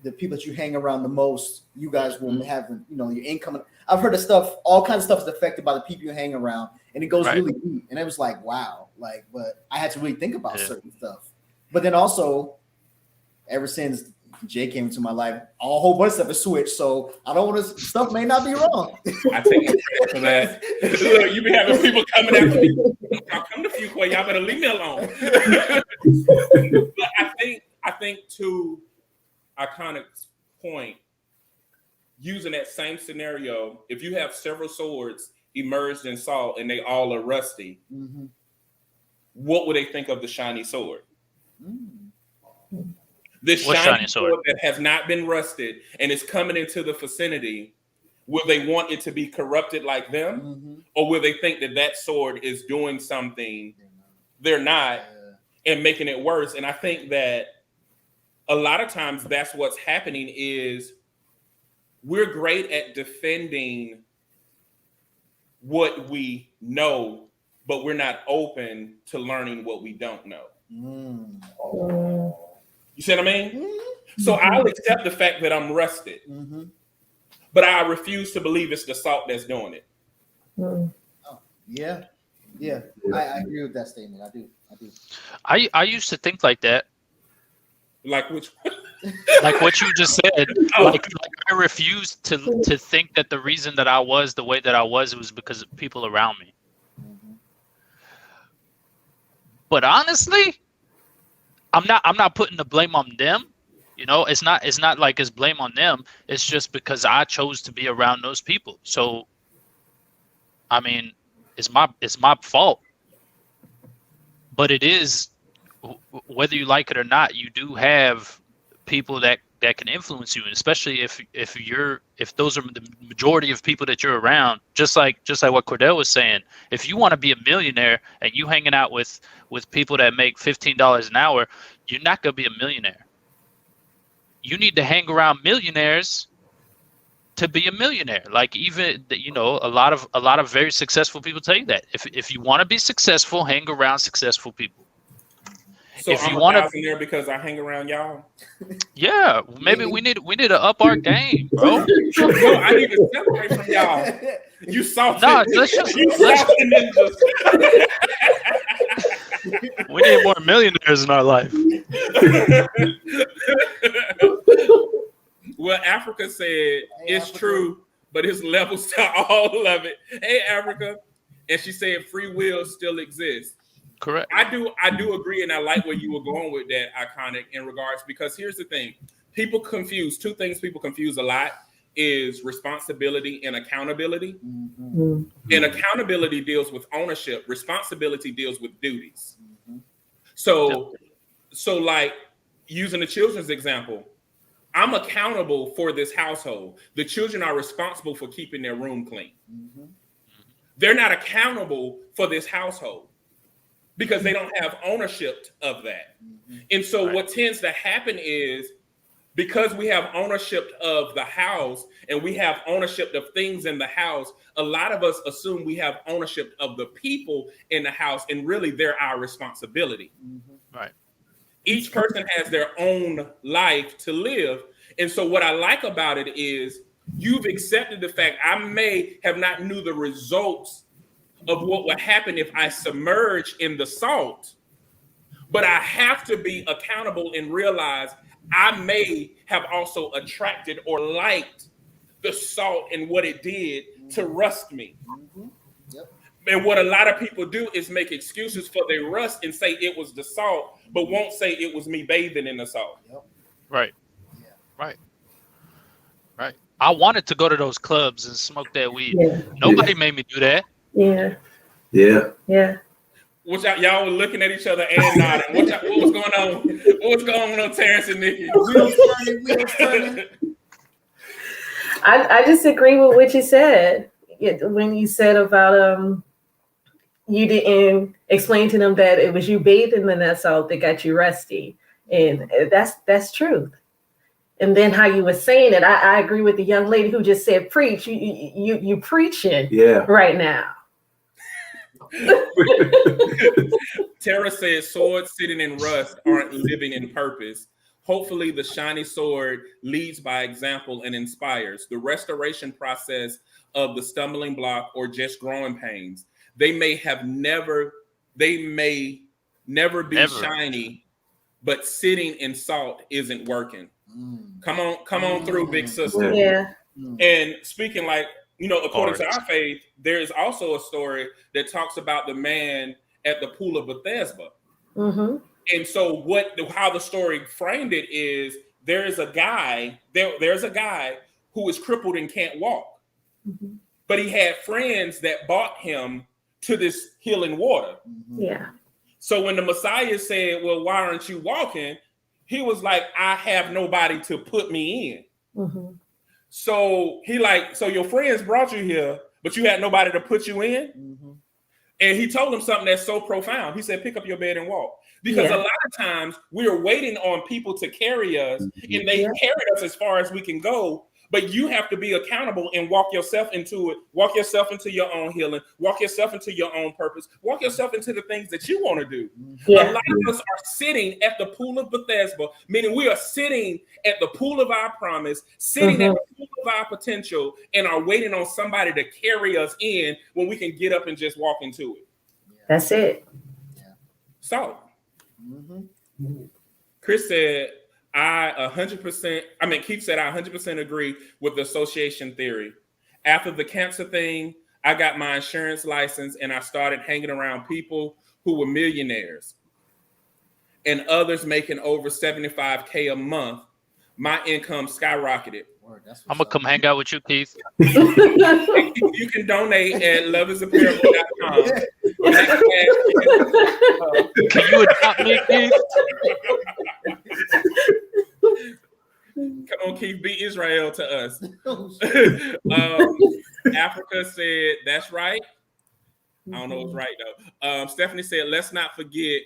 the people that you hang around the most. You guys will have your income. I've heard of stuff, all kinds of stuff is affected by the people you hang around, and it goes really deep. And it was like, wow, but I had to really think about certain stuff. But then also, ever since Jay came into my life, a whole bunch of stuff has switched. So I don't want to. Stuff may not be wrong. I take credit for that. Look, you be having people coming after me. I'll come to Fuqua. Y'all better leave me alone. But I think to Iconic's point, using that same scenario, if you have several swords immersed in salt and they all are rusty, what would they think of the shiny sword? This shiny sword that has not been rusted and is coming into the vicinity, will they want it to be corrupted like them? Or will they think that sword is doing something they're not and making it worse? And I think that a lot of times that's what's happening is we're great at defending what we know, but we're not open to learning what we don't know. You see what I mean? So I'll accept the fact that I'm rusted, but I refuse to believe it's the salt that's doing it. Oh, yeah. I agree with that statement. I do. I used to think like that. Like which? Like what you just said. Like I refused to think that the reason that I was the way that I was, it was because of people around me. But honestly, I'm not putting the blame on them. It's not like it's blame on them. It's just because I chose to be around those people. So, I mean, it's my fault. But it is, whether you like it or not, you do have people that that can influence you, and especially if those are the majority of people that you're around. Just like what Cordell was saying, if you want to be a millionaire and you hanging out with people that make $15 an hour, you're not gonna be a millionaire. You need to hang around millionaires to be a millionaire. Like, even, you know, a lot of very successful people tell you that if you want to be successful, hang around successful people. So if I'm you want to there because I hang around y'all. Yeah, maybe we need to up our game, bro. No, I need to separate from y'all. You salty. No, we need more millionaires in our life. Well, Africa said it's true, but it's levels to all of it. Hey, Africa. And she said free will still exists. Correct. I do agree, and I like where you were going with that, Iconic, in regards, because here's the thing. People confuse two things. People confuse a lot is responsibility and accountability. Mm-hmm. And accountability deals with ownership. Responsibility deals with duties. Mm-hmm. So like using the children's example, I'm accountable for this household. The children are responsible for keeping their room clean. Mm-hmm. They're not accountable for this household because they don't have ownership of that. Mm-hmm. And so what tends to happen is, because we have ownership of the house and we have ownership of things in the house, a lot of us assume we have ownership of the people in the house, and really they're our responsibility. Mm-hmm. Right. Each person has their own life to live. And so what I like about it is you've accepted the fact I may have not knew the results of what would happen if I submerge in the salt, but I have to be accountable and realize I may have also attracted or liked the salt and what it did to rust me. Mm-hmm. Yep. And what a lot of people do is make excuses for their rust and say it was the salt, but won't say it was me bathing in the salt. Yep. Right. Yeah. Right. Right. I wanted to go to those clubs and smoke that weed. Yeah. Nobody made me do that. Yeah. Yeah. Yeah. Y'all were looking at each other and nodding. What was going on? What was going on, Terrance and Nikki? Wheels turning. I just agree with what you said when you said about you didn't explain to them that it was you bathing in that salt that got you rusty, and that's truth. And then how you were saying it, I agree with the young lady who just said preach. You preaching right now. Tara says swords sitting in rust aren't living in purpose. Hopefully the shiny sword leads by example and inspires. The restoration process of the stumbling block or just growing pains. They may never be shiny, but sitting in salt isn't working. Come on through, big sister. Yeah. And speaking like, according to our faith, there is also a story that talks about the man at the Pool of Bethesda. Mm-hmm. And so how the story framed it is there's a guy who is crippled and can't walk. Mm-hmm. But he had friends that brought him to this healing water. Mm-hmm. Yeah. So when the Messiah said, well, why aren't you walking? He was like, I have nobody to put me in. Mm-hmm. So so your friends brought you here, but you had nobody to put you in. Mm-hmm. And he told him something that's so profound. He said, pick up your bed and walk. Because a lot of times we are waiting on people to carry us, and they carry us as far as we can go. But you have to be accountable and walk yourself into it. Walk yourself into your own healing. Walk yourself into your own purpose. Walk yourself into the things that you want to do. Yeah. A lot of us are sitting at the pool of Bethesda, meaning we are sitting at the pool of our promise, sitting at the pool of our potential, and are waiting on somebody to carry us in when we can get up and just walk into it. That's it. So, Chris said, Keith said, I 100% agree with the association theory. After the cancer thing, I got my insurance license and I started hanging around people who were millionaires and others making over $75K a month. My income skyrocketed. I'm going to come hang out with you, Keith. You can donate at loveisapparable.com. Can you adopt me, Keith? Come on, Keith, be Israel to us. Africa said, that's right. I don't know what's right though. Stephanie said, let's not forget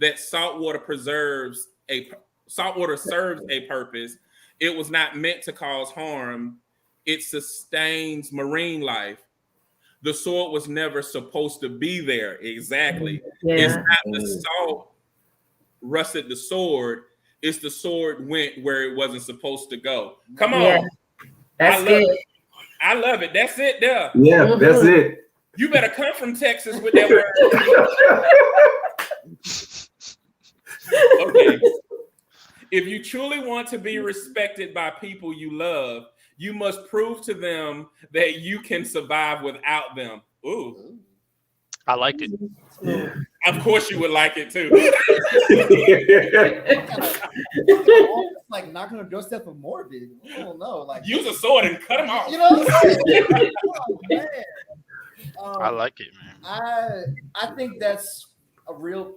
that saltwater serves a purpose. It was not meant to cause harm. It sustains marine life. The sword was never supposed to be there. Exactly. Yeah. It's not the salt rusted the sword. It's the sword went where it wasn't supposed to go. Come on. Yeah. That's good. I love it. That's it there. Yeah, that's it. You better come from Texas with that word. Okay. If you truly want to be respected by people you love, you must prove to them that you can survive without them. Ooh. I like it. Yeah. Of course you would like it too. It's like knocking on the doorstep of morbid. I don't know. Like, use a sword and cut them off. You know what I'm saying? Oh, man. I like it, man. I think that's a real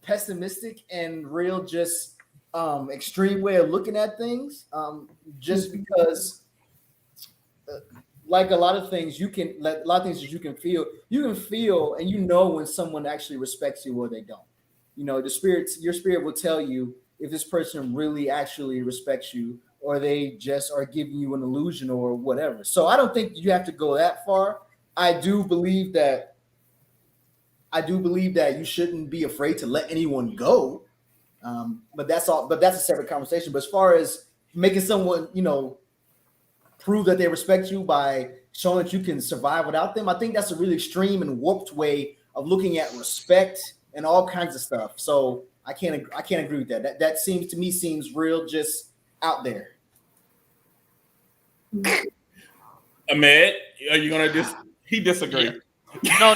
pessimistic and real just extreme way of looking at things. Just because, like a lot of things, you can feel, and you know when someone actually respects you or they don't. You know, your spirit will tell you if this person really actually respects you or they just are giving you an illusion or whatever. So I don't think you have to go that far. I do believe that you shouldn't be afraid to let anyone go. But that's all. But that's a separate conversation. But as far as making someone, prove that they respect you by showing that you can survive without them, I think that's a really extreme and warped way of looking at respect and all kinds of stuff. So I can't agree with that. That seems real just out there. Ahmed, are you gonna he disagree? Yeah. No.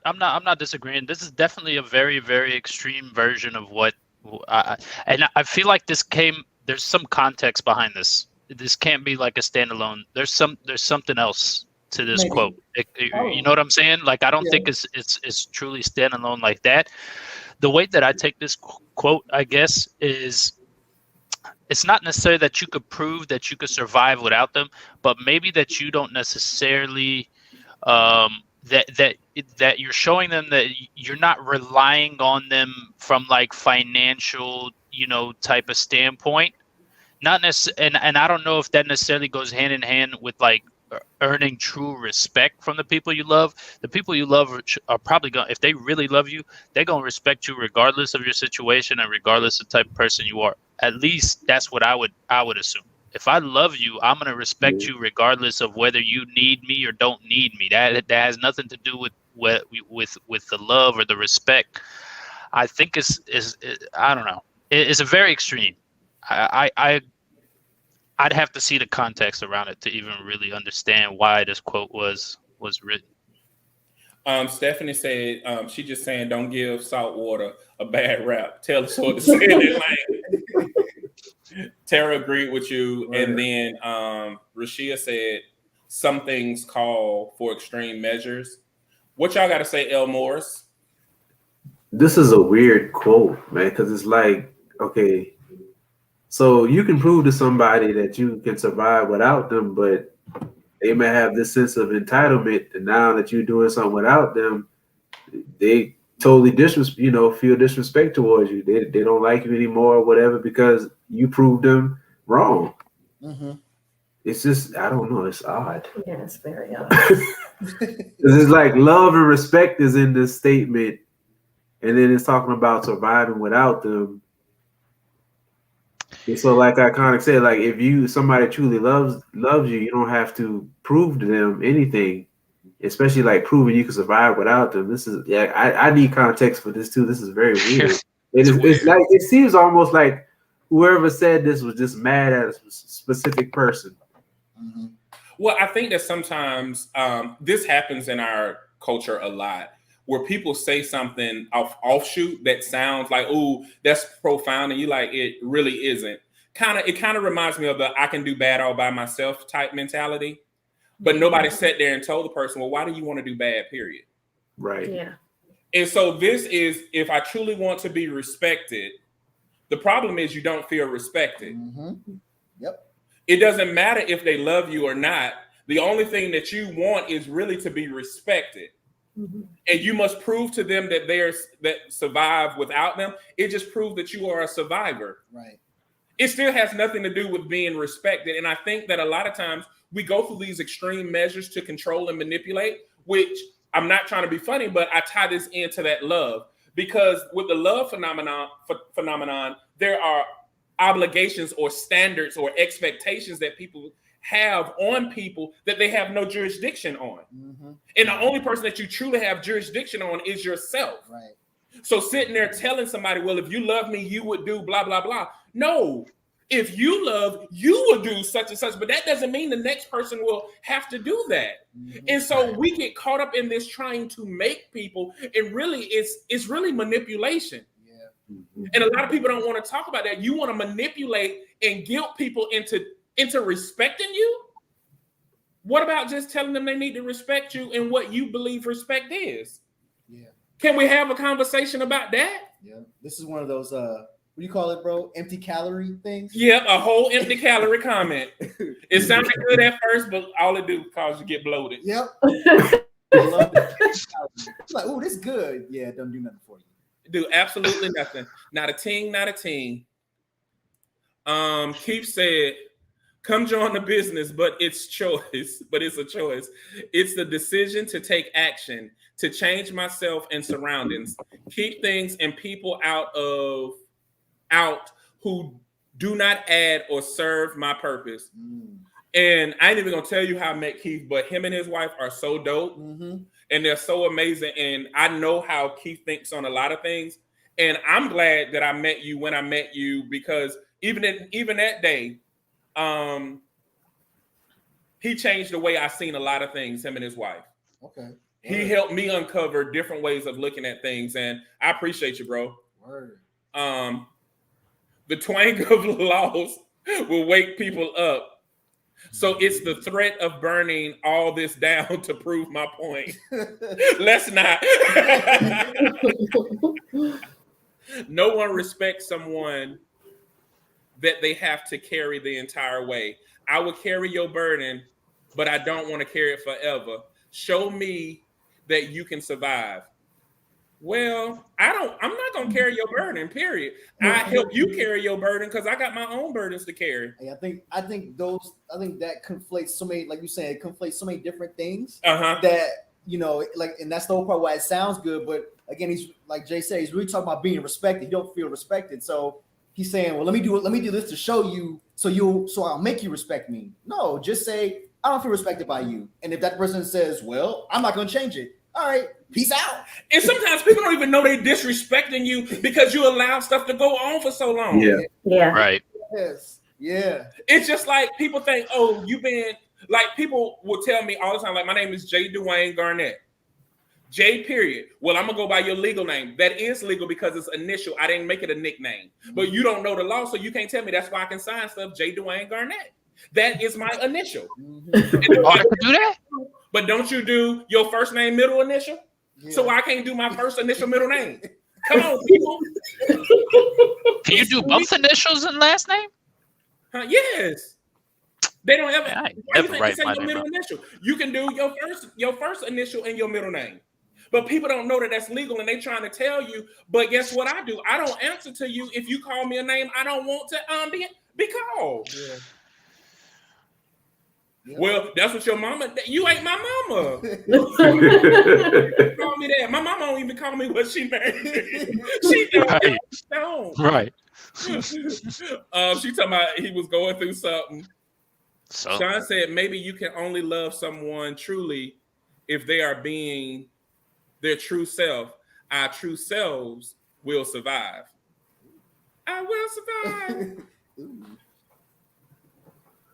I'm not disagreeing. This is definitely a very, very extreme version of what I feel like there's some context behind this. This can't be like a standalone. There's something else to this quote. You know what I'm saying? Like, I don't think it's truly standalone like that. The way that I take this quote, I guess, is it's not necessarily that you could prove that you could survive without them, but maybe that you don't necessarily that you're showing them that you're not relying on them from like financial, type of standpoint. Not necessarily, and I don't know if that necessarily goes hand in hand with like earning true respect from the people you love. The people you love are probably going, if they really love you, they're going to respect you regardless of your situation and regardless of the type of person you are. At least that's what I would assume. If I love you, I'm going to respect you regardless of whether you need me or don't need me. That has nothing to do with the love or the respect. I think it's I don't know. It's a very extreme. I'd have to see the context around it to even really understand why this quote was written. Stephanie said she just saying don't give saltwater a bad rap. Tell us what to say in that language. Tara agreed with you, and then Rashia said some things call for extreme measures. What y'all got to say, Elmores? This is a weird quote, man, because it's like, okay, so you can prove to somebody that you can survive without them, but they may have this sense of entitlement, and now that you're doing something without them, they totally feel disrespect towards you. They don't like you anymore or whatever because you proved them wrong. Mm-hmm. It's just, I don't know, it's odd. Yeah, it's very odd. It's like love and respect is in this statement, and then it's talking about surviving without them. And so, like I kind of said, like if somebody truly loves you, you don't have to prove to them anything, especially like proving you can survive without them. This is I need context for this too. This is very weird. It's like it seems almost like whoever said this was just mad at a specific person. Mm-hmm. Well, I think that sometimes this happens in our culture a lot, where people say something offshoot that sounds like, "Ooh, that's profound," and you like, it really isn't. It kind of reminds me of the "I can do bad all by myself" type mentality, but nobody sat there and told the person, "Well, why do you want to do bad?" Period. Right. Yeah. And so this is, if I truly want to be respected, The problem is you don't feel respected. Mm-hmm. Yep. It doesn't matter if they love you or not. The only thing that you want is really to be respected. Mm-hmm. And you must prove to them that that survive without them. It just proves that you are a survivor. Right. It still has nothing to do with being respected. And I think that a lot of times we go through these extreme measures to control and manipulate, which I'm not trying to be funny, but I tie this into that love. Because with the love phenomenon, there are obligations or standards or expectations that people have on people that they have no jurisdiction on. Mm-hmm. And the only person that you truly have jurisdiction on is yourself. Right. So sitting there telling somebody, well, if you love me, you would do blah, blah, blah. No, if you love, you will do such and such, but that doesn't mean the next person will have to do that. Mm-hmm. And so we get caught up in this trying to make people, and really it's really manipulation. Yeah. Mm-hmm. And a lot of people don't want to talk about that. You want to manipulate and guilt people into respecting you. What about just telling them they need to respect you and what you believe respect is? Yeah. Can we have a conversation about that? Yeah. This is one of those what do you call it, bro? Empty calorie things? Yep, a whole empty calorie comment. It sounded good at first, but all it do is cause you get bloated. Yep. I love that. It's like, oh, this is good. Yeah, it doesn't do nothing for you. Do absolutely nothing. Not a ting, not a ting. Keith said, come join the business, but it's choice. But it's a choice. It's the decision to take action, to change myself and surroundings, keep things and people out who do not add or serve my purpose. Mm. And I ain't even gonna tell you how I met Keith, but him and his wife are so dope. Mm-hmm. And they're so amazing. And I know how Keith thinks on a lot of things. And I'm glad that I met you when I met you, because even that day, he changed the way I seen a lot of things, him and his wife. Okay. He helped me uncover different ways of looking at things. And I appreciate you, bro. Word. The twang of laws will wake people up. So it's the threat of burning all this down to prove my point. Let's not. No one respects someone that they have to carry the entire way. I will carry your burden, but I don't want to carry it forever. Show me that you can survive. Well, I'm not going to carry your burden, period. I help you carry your burden because I got my own burdens to carry. I think that conflates so many, like you said, it conflates so many different things that, and that's the whole part why it sounds good. But again, he's like Jay said, he's really talking about being respected. You don't feel respected. So he's saying, well, let me do this to show you, so I'll make you respect me. No, just say, I don't feel respected by you. And if that person says, well, I'm not going to change it. All right, peace out. And sometimes people don't even know they're disrespecting you because you allow stuff to go on for so long. Yeah. Right. Yes. Yeah. It's just like people think, oh, you've been, like people will tell me all the time, like, my name is J. Dwayne Garnett. J. period. Well, I'm going to go by your legal name. That is legal because it's initial. I didn't make it a nickname. Mm-hmm. But you don't know the law, so you can't tell me. That's why I can sign stuff J. Dwayne Garnett. That is my initial. Mm-hmm. I can do that? But don't you do your first name, middle initial? Yeah. So I can't do my first initial, middle name. Come on, people. Can you do both initials and last name? Yes. They don't ever. I Why you think they say your middle initial? You can do your first initial and your middle name. But people don't know that that's legal, and they trying to tell you. But guess what I do? I don't answer to you if you call me a name I don't want to be called. Yeah. Yep. Well, that's what your mama. You ain't my mama. Call me that. My mama don't even call me what she named. She don't. Right. She talking about he was going through something. Sean said maybe you can only love someone truly if they are being their true self. Our true selves will survive. I will survive.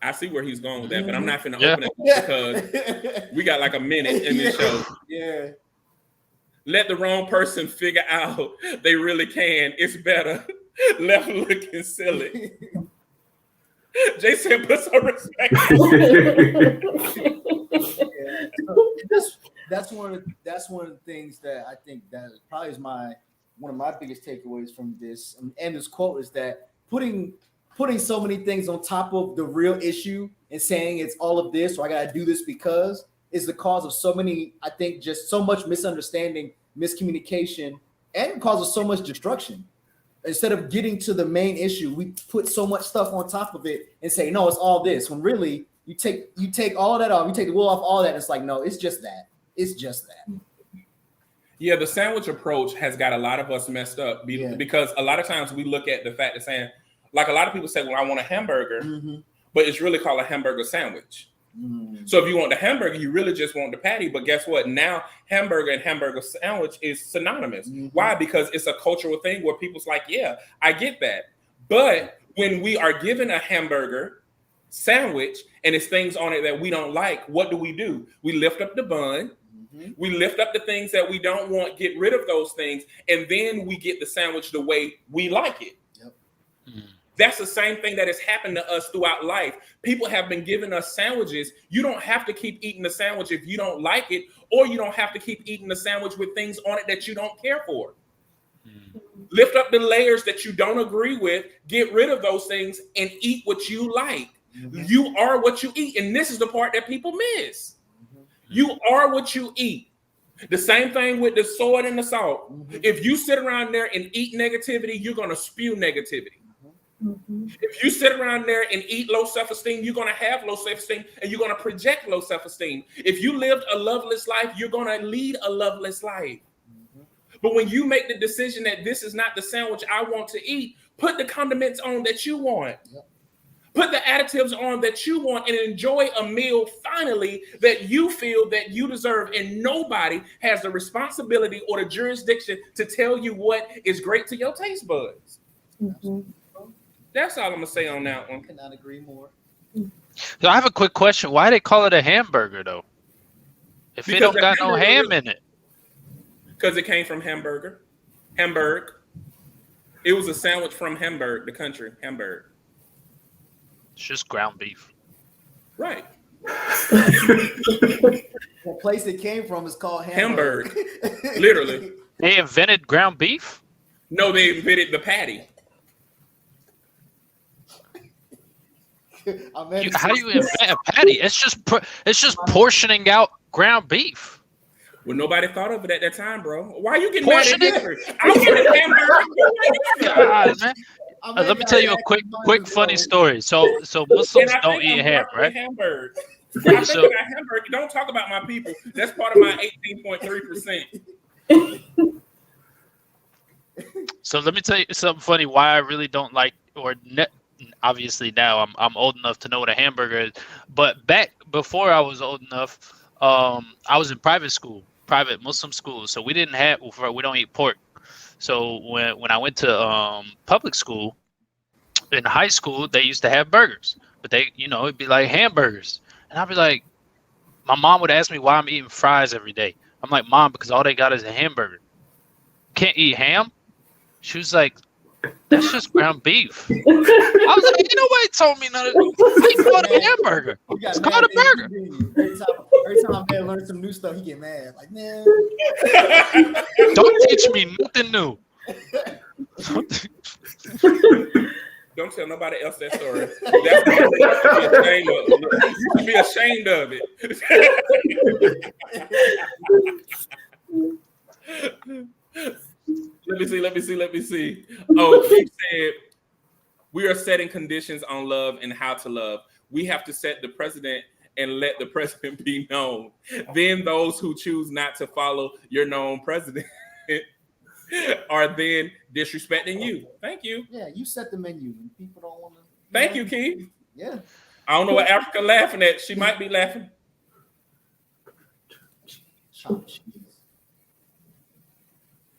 I see where he's going with that, but I'm not finna open it because we got like a minute in this show. Yeah. Let the wrong person figure out they really can. It's better left looking silly. Jay said, put some respect. That's one of the things that I think that probably is my one of my biggest takeaways from this and this quote is that putting so many things on top of the real issue and saying it's all of this or I gotta do this because is the cause of so many, I think, just so much misunderstanding, miscommunication, and causes so much destruction. Instead of getting to the main issue, we put so much stuff on top of it and say, no, it's all this. When really you take all of that off, you take the wool off all that. And it's like, no, it's just that. It's just that. Yeah, the sandwich approach has got a lot of us messed up because a lot of times we look at the fact of saying, like a lot of people say, well, I want a hamburger, but it's really called a hamburger sandwich. So if you want the hamburger, you really just want the patty. But guess what? Now hamburger and hamburger sandwich is synonymous. Why? Because it's a cultural thing where people's like, yeah, I get that. But when we are given a hamburger sandwich and it's things on it that we don't like, what do? We lift up the bun. We lift up the things that we don't want, get rid of those things, and then we get the sandwich the way we like it. That's the same thing that has happened to us throughout life. People have been giving us sandwiches. You don't have to keep eating the sandwich if you don't like it, or you don't have to keep eating the sandwich with things on it that you don't care for. Lift up the layers that you don't agree with, get rid of those things, and eat what you like. You are what you eat. And this is the part that people miss. You are what you eat. The same thing with the sword and the salt. If you sit around there and eat negativity, you're going to spew negativity. If you sit around there and eat low self-esteem, you're going to have low self-esteem and you're going to project low self-esteem. If you lived a loveless life, you're going to lead a loveless life. But when you make the decision that this is not the sandwich I want to eat, put the condiments on that you want. Put the additives on that you want and enjoy a meal finally that you feel that you deserve. And nobody has the responsibility or the jurisdiction to tell you what is great to your taste buds. That's all I'm gonna say on that one. Cannot agree more. So I have a quick question. Why they call it a hamburger though? If it don't got no ham in it. Because it came from Hamburg. It was a sandwich from Hamburg, the country, Hamburg. It's just ground beef. Right. The place it came from is called Hamburg. Literally. They invented ground beef? No, they invented the patty. How do you invent a patty? It's just portioning out ground beef. Well, nobody thought of it at that time, bro. Why are you getting mad at history? I'm getting hamburger. God, man. Let me tell you a quick funny story. So Muslims don't eat ham, right? Hamburger. I'm thinking about hamburger. Don't talk about my people. That's part of my 18.3%. So let me tell you something funny. Why I really don't like, obviously now I'm old enough to know what a hamburger is, but back before I was old enough, I was in private Muslim school, so we don't eat pork. So when I went to public school in high school, they used to have burgers, but it'd be like hamburgers, and I'd be like, my mom would ask me why I'm eating fries every day. I'm like, Mom, because all they got is a hamburger. Can't eat ham? She was like, that's just ground beef. I was like, nobody told me none of that. I call it a hamburger. It's called a burger. Every time I learn some new stuff, he get mad. Like, man. Don't teach me nothing new. Don't tell nobody else that story. That's what you should be ashamed of it. Let me see. Oh, he said, we are setting conditions on love and how to love. We have to set the precedent and let the precedent be known. Then those who choose not to follow your known precedent are then disrespecting you. Thank you. Yeah, you set the menu. People don't want to. Thank you, Keith. Yeah. I don't know what Africa laughing at. She might be laughing.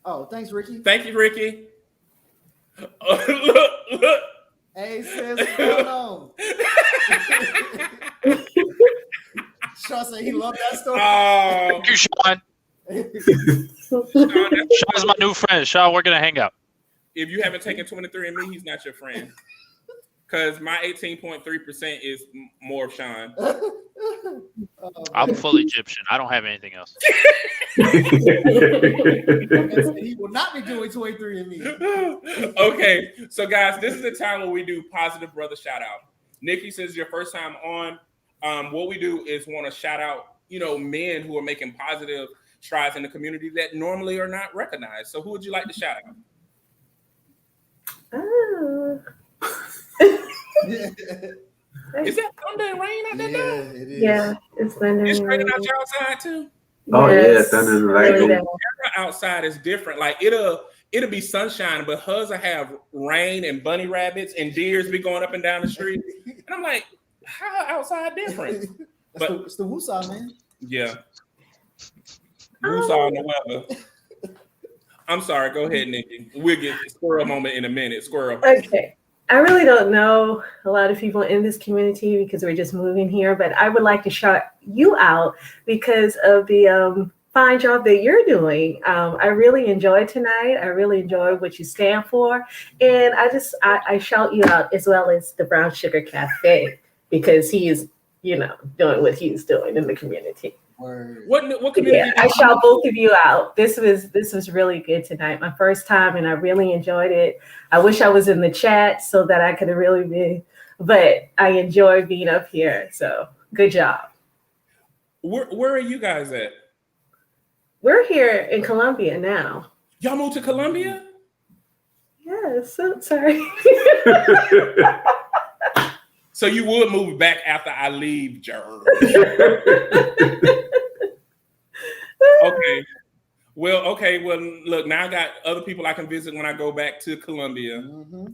Oh, thanks, Ricky. Thank you, Ricky. Look. Hey, sis, what's going on? Sean said he loved that story. Thank you, Sean. Sean's my new friend. Sean, we're going to hang out. If you haven't taken 23andMe, he's not your friend. Because my 18.3% is more of Sean. I'm full Egyptian. I don't have anything else. He will not be doing 23andMe. Okay, so guys, this is the time where we do positive brother shout out. Nikki, since it's your first time on, what we do is want to shout out, men who are making positive strides in the community that normally are not recognized. So who would you like to shout out? Is that thunder and rain out there? Yeah, it is. Yeah, it's thunder. It's raining out your outside too? Oh yeah, thunder and lightning. Outside is different. Like it'll be sunshine, but hers will have rain and bunny rabbits and deers be going up and down the street. And I'm like, how outside different? But It's the Woosah, man. yeah. Woosah in the weather. I'm sorry, go ahead, Nikki. We'll get squirrel moment in a minute. Squirrel. Okay. I really don't know a lot of people in this community because we're just moving here, but I would like to shout you out because of the fine job that you're doing. I really enjoyed tonight. I really enjoyed what you stand for. And I shout you out as well as the Brown Sugar Cafe because he is, doing what he's doing in the community. Word. What community? Yeah, I shout both of you out. This was really good tonight. My first time, and I really enjoyed it. I wish I was in the chat so that I could have really been, but I enjoyed being up here. So good job. Where are you guys at? We're here in Columbia now. Y'all moved to Columbia? Yes, so sorry. So you would move back after I leave, Jerry. Okay. Well, look, now I got other people I can visit when I go back to Columbia. Mm-hmm.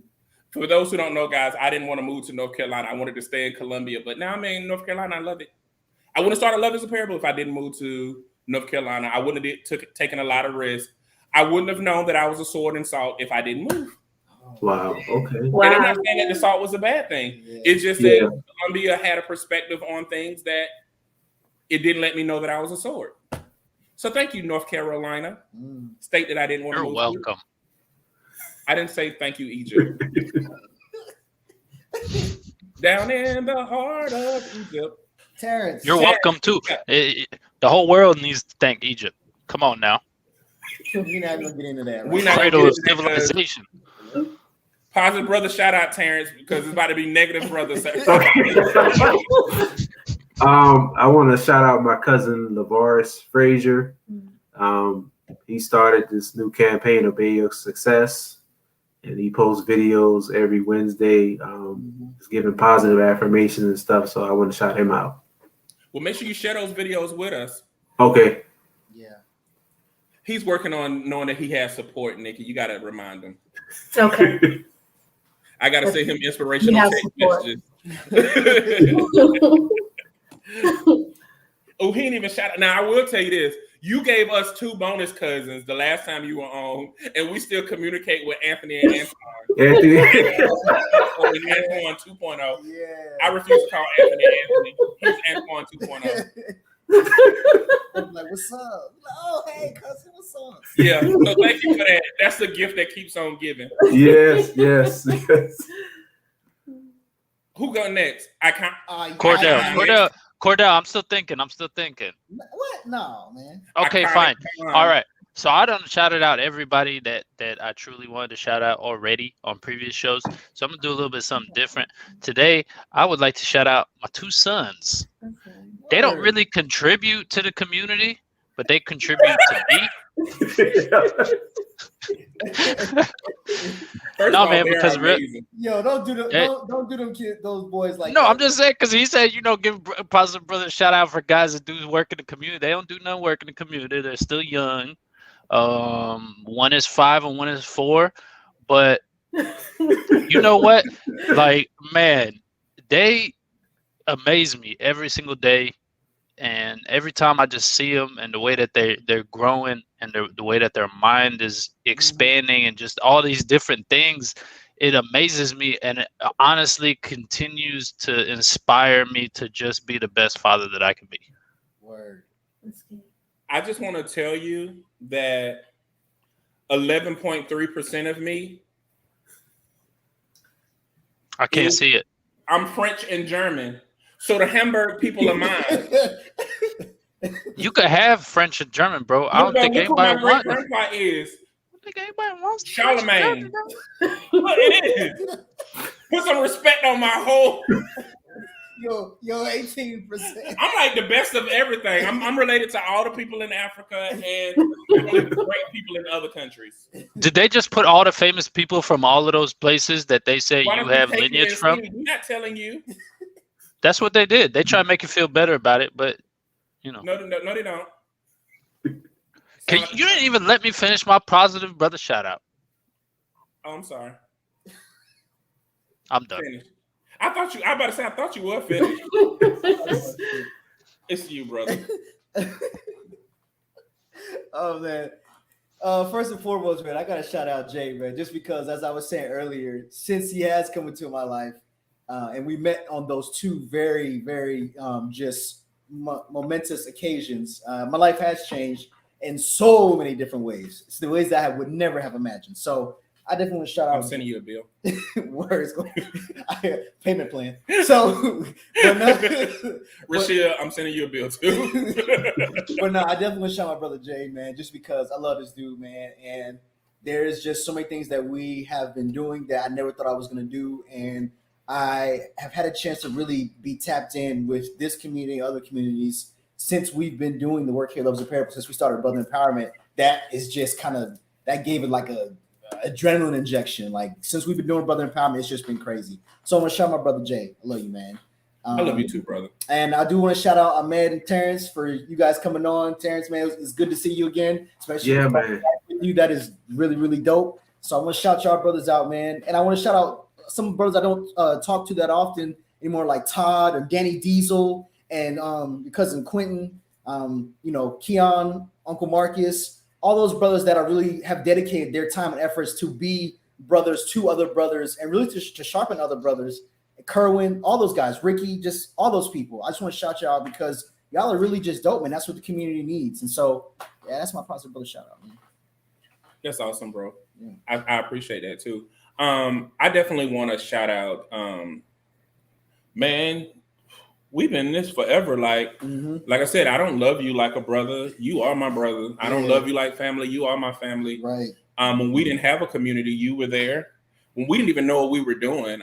For those who don't know, guys, I didn't want to move to North Carolina. I wanted to stay in Columbia, but now I'm in North Carolina. I love it. I wouldn't have started Love is a Parable if I didn't move to North Carolina. I wouldn't have taken a lot of risks. I wouldn't have known that I was a sword and salt if I didn't move. Wow. Okay. Wow. And I'm not saying that the salt was a bad thing. Yeah. It's just that Columbia had a perspective on things that it didn't let me know that I was a sword. So thank you, North Carolina. State that I didn't want to move. You're welcome. I didn't say thank you, Egypt. Down in the heart of Egypt. Terrance. You're welcome too. The whole world needs to thank Egypt. Come on now. We're not gonna get into that. Right? We're not Cradle gonna of get into that. civilization. Positive brother, shout out Terrance because it's about to be negative brother. I want to shout out my cousin Lavaris Frazier. He started this new campaign, Obey Your Success, and he posts videos every Wednesday. He's giving positive affirmations and stuff. So I want to shout him out. Well, make sure you share those videos with us. Okay. Yeah. He's working on knowing that he has support, Nikki. You got to remind him. Okay. I got to send him inspirational text messages. Oh, he didn't even shout out. Now, I will tell you this. You gave us 2 bonus cousins the last time you were on, and we still communicate with Anthony and Antoine. Anthony. Antoine 2.0. Yeah. I refuse to call Anthony Anthony. He's Antoine 2.0. I'm like, what's up? Oh, hey, cousin, what's up? Yeah, so thank you for that. That's the gift that keeps on giving. Yes. Who go next? I can't. Cordell, I'm still thinking. What? No, man. Okay, fine. All right. So I done shouted out everybody that I truly wanted to shout out already on previous shows. So I'm gonna do a little bit something different. Today, I would like to shout out my 2 sons. Okay. They don't really contribute to the community, but they contribute to me. No, man, because yo, don't do them. Don't do them kids, those boys like. No, that. I'm just saying because he said, give positive brother a shout out for guys that do work in the community. They don't do no work in the community. They're still young. One is 5 and one is 4, but you know what? Like, man, they amaze me every single day. And every time I just see them and the way that they're growing and the way that their mind is expanding and just all these different things, it amazes me. And it honestly continues to inspire me to just be the best father that I can be. Word. I just want to tell you that 11.3% of me. I can't see it. I'm French and German. So the Hamburg people are mine. You could have French and German, bro. I don't think Look who my anybody great wants. grandpa is. I think anybody wants Charlemagne. Look, it is. Put some respect on my whole. Yo, 18%. I'm like the best of everything. I'm related to all the people in Africa and the great people in other countries. Did they just put all the famous people from all of those places that they say Why you don't have take it lineage as from? me? We're not telling you. That's what they did. They try to make you feel better about it, but you know. No, they don't. You didn't even let me finish my positive brother shout out. Oh, I'm sorry. I'm done. Finish. I thought you were finished. It's you, brother. Oh man. First and foremost, man, I gotta shout out Jay, man, just because, as I was saying earlier, since he has come into my life, and we met on those two very, very just momentous occasions, my life has changed in so many different ways. It's the ways that I would never have imagined. So I definitely want to shout out. I'm sending you a bill. Words going payment plan. So, Rashia, I'm sending you a bill too. But no, I definitely want to shout out my brother Jay, man, just because I love this dude, man. And there's just so many things that we have been doing that I never thought I was going to do. And I have had a chance to really be tapped in with this community and other communities since we've been doing the work here, Loves of Parable, since we started Brother Empowerment. That is just kind of, that gave it like a adrenaline injection. Like, since we've been doing Brother Empowerment, it's just been crazy. So I'm gonna shout out my brother Jay. I love you, man. I love you too, brother. And I do want to shout out Ahmed and Terrance for you guys coming on. Terrance, man, it's good to see you again, especially man. With you. That is really, really dope. So I want to shout y'all brothers out, man. And I want to shout out some brothers I don't talk to that often anymore, like Todd or Danny Diesel and your cousin Quentin, Keon, Uncle Marcus. All those brothers that are really have dedicated their time and efforts to be brothers to other brothers and really to sharpen other brothers. Kerwin, all those guys, Ricky, just all those people. I just want to shout y'all because y'all are really just dope, man. That's what the community needs. And so, yeah, that's my positive brother shout out, man. That's awesome, bro. Yeah. I appreciate that too. I definitely want to shout out, man, we've been in this forever. Like I said, I don't love you like a brother. You are my brother. I don't love you like family. You are my family. Right. When we didn't have a community, you were there. When we didn't even know what we were doing,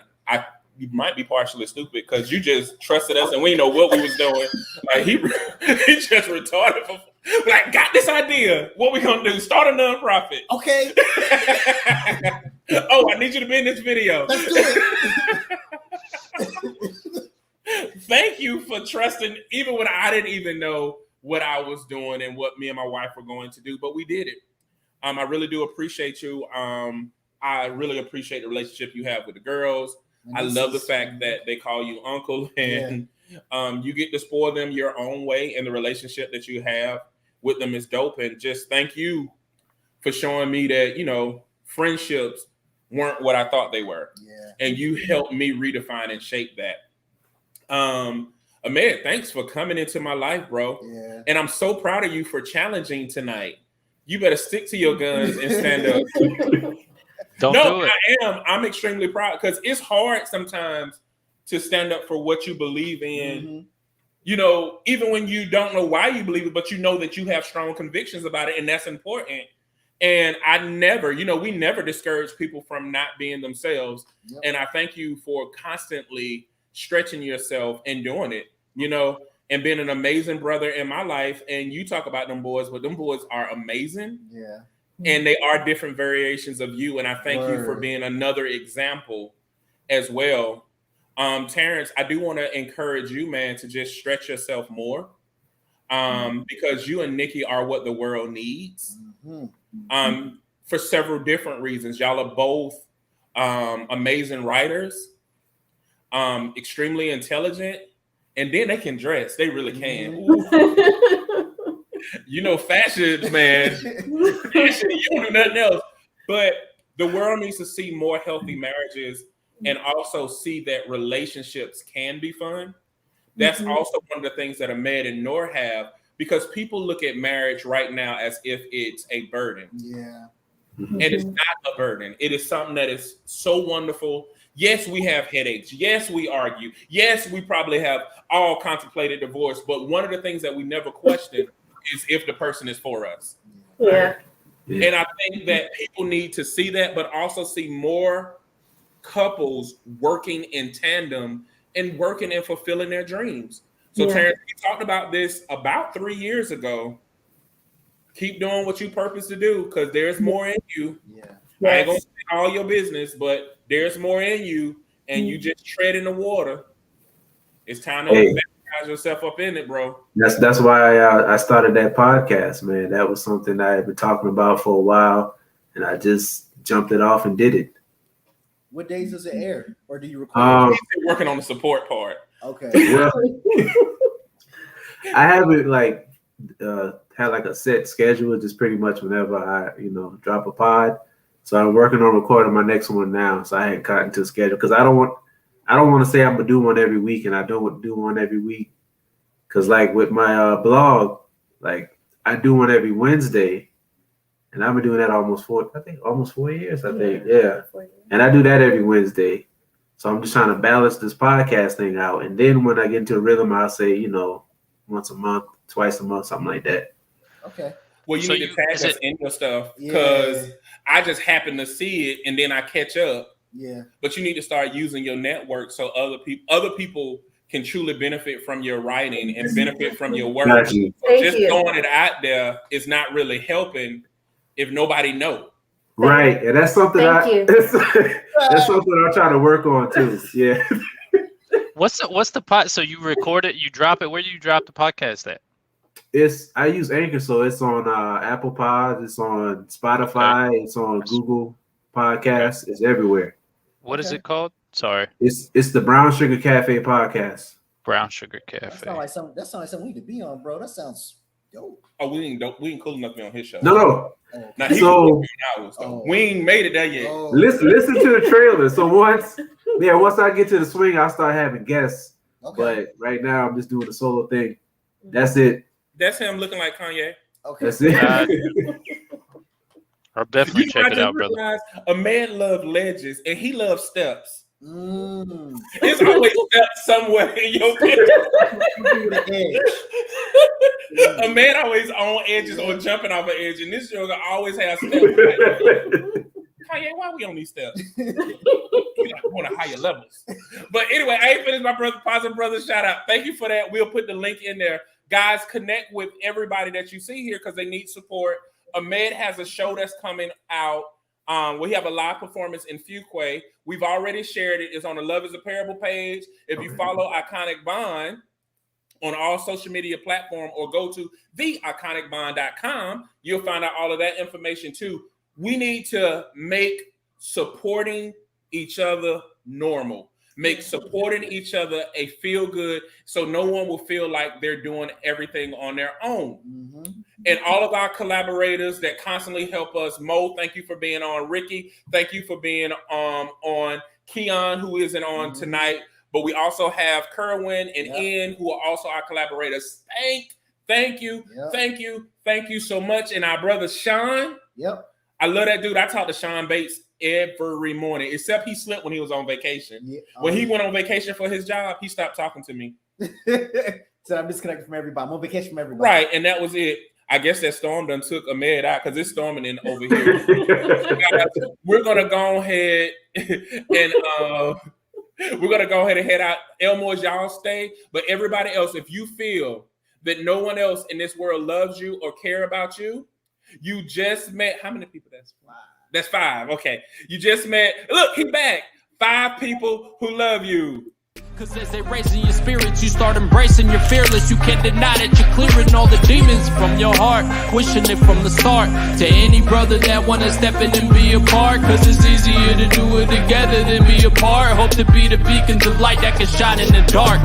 you might be partially stupid because you just trusted us and we didn't know what we was doing. Like he just retarded. Like, got this idea. What we gonna do? Start a nonprofit. Okay. Oh, I need you to be in this video. Let's do it. Thank you for trusting, even when I didn't even know what I was doing and what me and my wife were going to do, but we did it. I really do appreciate you. I really appreciate the relationship you have with the girls. I love the fact that they call you uncle and you get to spoil them your own way, and the relationship that you have with them is dope. And just thank you for showing me that, friendships weren't what I thought they were. Yeah. And you helped me redefine and shape that. Ahmed, thanks for coming into my life, bro. Yeah. And I'm so proud of you for challenging tonight. You better stick to your guns and stand up. Don't do it. I'm extremely proud because it's hard sometimes to stand up for what you believe in. Even when you don't know why you believe it, but you know that you have strong convictions about it, and that's important. And I never, we never discourage people from not being themselves. Yep. And I thank you for constantly stretching yourself and doing it, and being an amazing brother in my life. And you talk about them boys, but them boys are amazing. Yeah. And they are different variations of you. And I thank you for being another example as well. Terrance, I do want to encourage you, man, to just stretch yourself more because you and Nikki are what the world needs for several different reasons. Y'all are both amazing writers, extremely intelligent, and then they can dress. They really can. Fashion, man. Fashion, you don't do nothing else. But the world needs to see more healthy marriages and also see that relationships can be fun. That's also one of the things that Ahmed and Noor have, because people look at marriage right now as if it's a burden. Yeah. And it's not a burden. It is something that is so wonderful Yes, we have headaches. Yes, we argue. Yes, we probably have all contemplated divorce. But one of the things that we never question is if the person is for us. Yeah. And I think that people need to see that, but also see more couples working in tandem and working and fulfilling their dreams. So Terrance, we talked about this about 3 years ago. Keep doing what you purpose to do, because there's more in you. I ain't gonna say all your business, but there's more in you, and you just tread in the water. It's time to baptize yourself up in it, bro. That's why I started that podcast, man. That was something I had been talking about for a while, and I just jumped it off and did it. What days does it air, or do you record? He's still working on the support part. Okay. Well, I haven't had like a set schedule, just pretty much whenever I drop a pod. So I'm working on recording my next one now. So I hadn't gotten to a schedule because I don't want to say I'm gonna do one every week, and I don't do one every week. Cause like with my blog, like I do one every Wednesday, and I've been doing that almost 4 years. I think, yeah. And I do that every Wednesday. So I'm just trying to balance this podcast thing out. And then when I get into a rhythm, I'll say, once a month, twice a month, something like that. Okay. Well, you need to tag us in your stuff, because I just happen to see it and then I catch up. Yeah. But you need to start using your network so other people can truly benefit from your writing and benefit from your work. So just throwing it out there is not really helping if nobody knows. Right, and that's something that's something I'm trying to work on too. Yeah. What's the pod? So you record it, you drop it. Where do you drop the podcast at? I use Anchor, so it's on Apple Pods, it's on Spotify, it's on Google Podcasts, it's everywhere. What is it called? Sorry. It's the Brown Sugar Cafe podcast. Brown Sugar Cafe. That sounds like something we need to be on, bro. That sounds dope. Oh, we ain't cool enough to be on his show. No. Now he we ain't made it there yet. Listen to the trailer. So once I get to the swing, I'll start having guests. Okay. But right now I'm just doing the solo thing. That's it. That's him looking like Kanye. Okay. That's it. I'll definitely check it out, brother. A man loves ledges and he loves steps. There's always steps somewhere in your picture. A man always on edges or jumping off an edge, and this yoga always has steps. Kanye, why are we on these steps? We want to higher levels. But anyway, I ain't finished my brother. Positive brother, shout out. Thank you for that. We'll put the link in there. Guys, connect with everybody that you see here because they need support. Ahmed has a show that's coming out. We have a live performance in Fuquay. We've already shared it. It's on the Love is a Parable page. If you follow Iconic Bond on all social media platforms or go to theiconicbond.com, you'll find out all of that information too. We need to make supporting each other normal. Make supporting each other a feel good so no one will feel like they're doing everything on their own. Mm-hmm. And all of our collaborators that constantly help us. Mo, thank you for being on. Ricky, thank you for being on. Keon, who isn't on tonight. But we also have Kerwin and Ian, who are also our collaborators. Thank you. Thank you so much. And our brother Sean. Yep. I love that dude. I talk to Sean Bates every morning, except he slept when he was on vacation. Yeah. When he went on vacation for his job, he stopped talking to me. So I'm disconnected from everybody. I'm on vacation from everybody. Right, and that was it. I guess that storm done took Ahmed out because it's storming in over here. We're gonna go ahead and head out. Elmores, y'all stay, but everybody else, if you feel that no one else in this world loves you or care about you, you just met how many people? That's 5. That's 5. Okay. You just met, look, he back. 5 people who love you. Cause as they raising your spirits, you start embracing your fearless. You can't deny that you're clearing all the demons from your heart, wishing it from the start. To any brother that wanna step in and be a part, cause it's easier to do it together than be apart. Hope to be the beacons of light that can shine in the dark.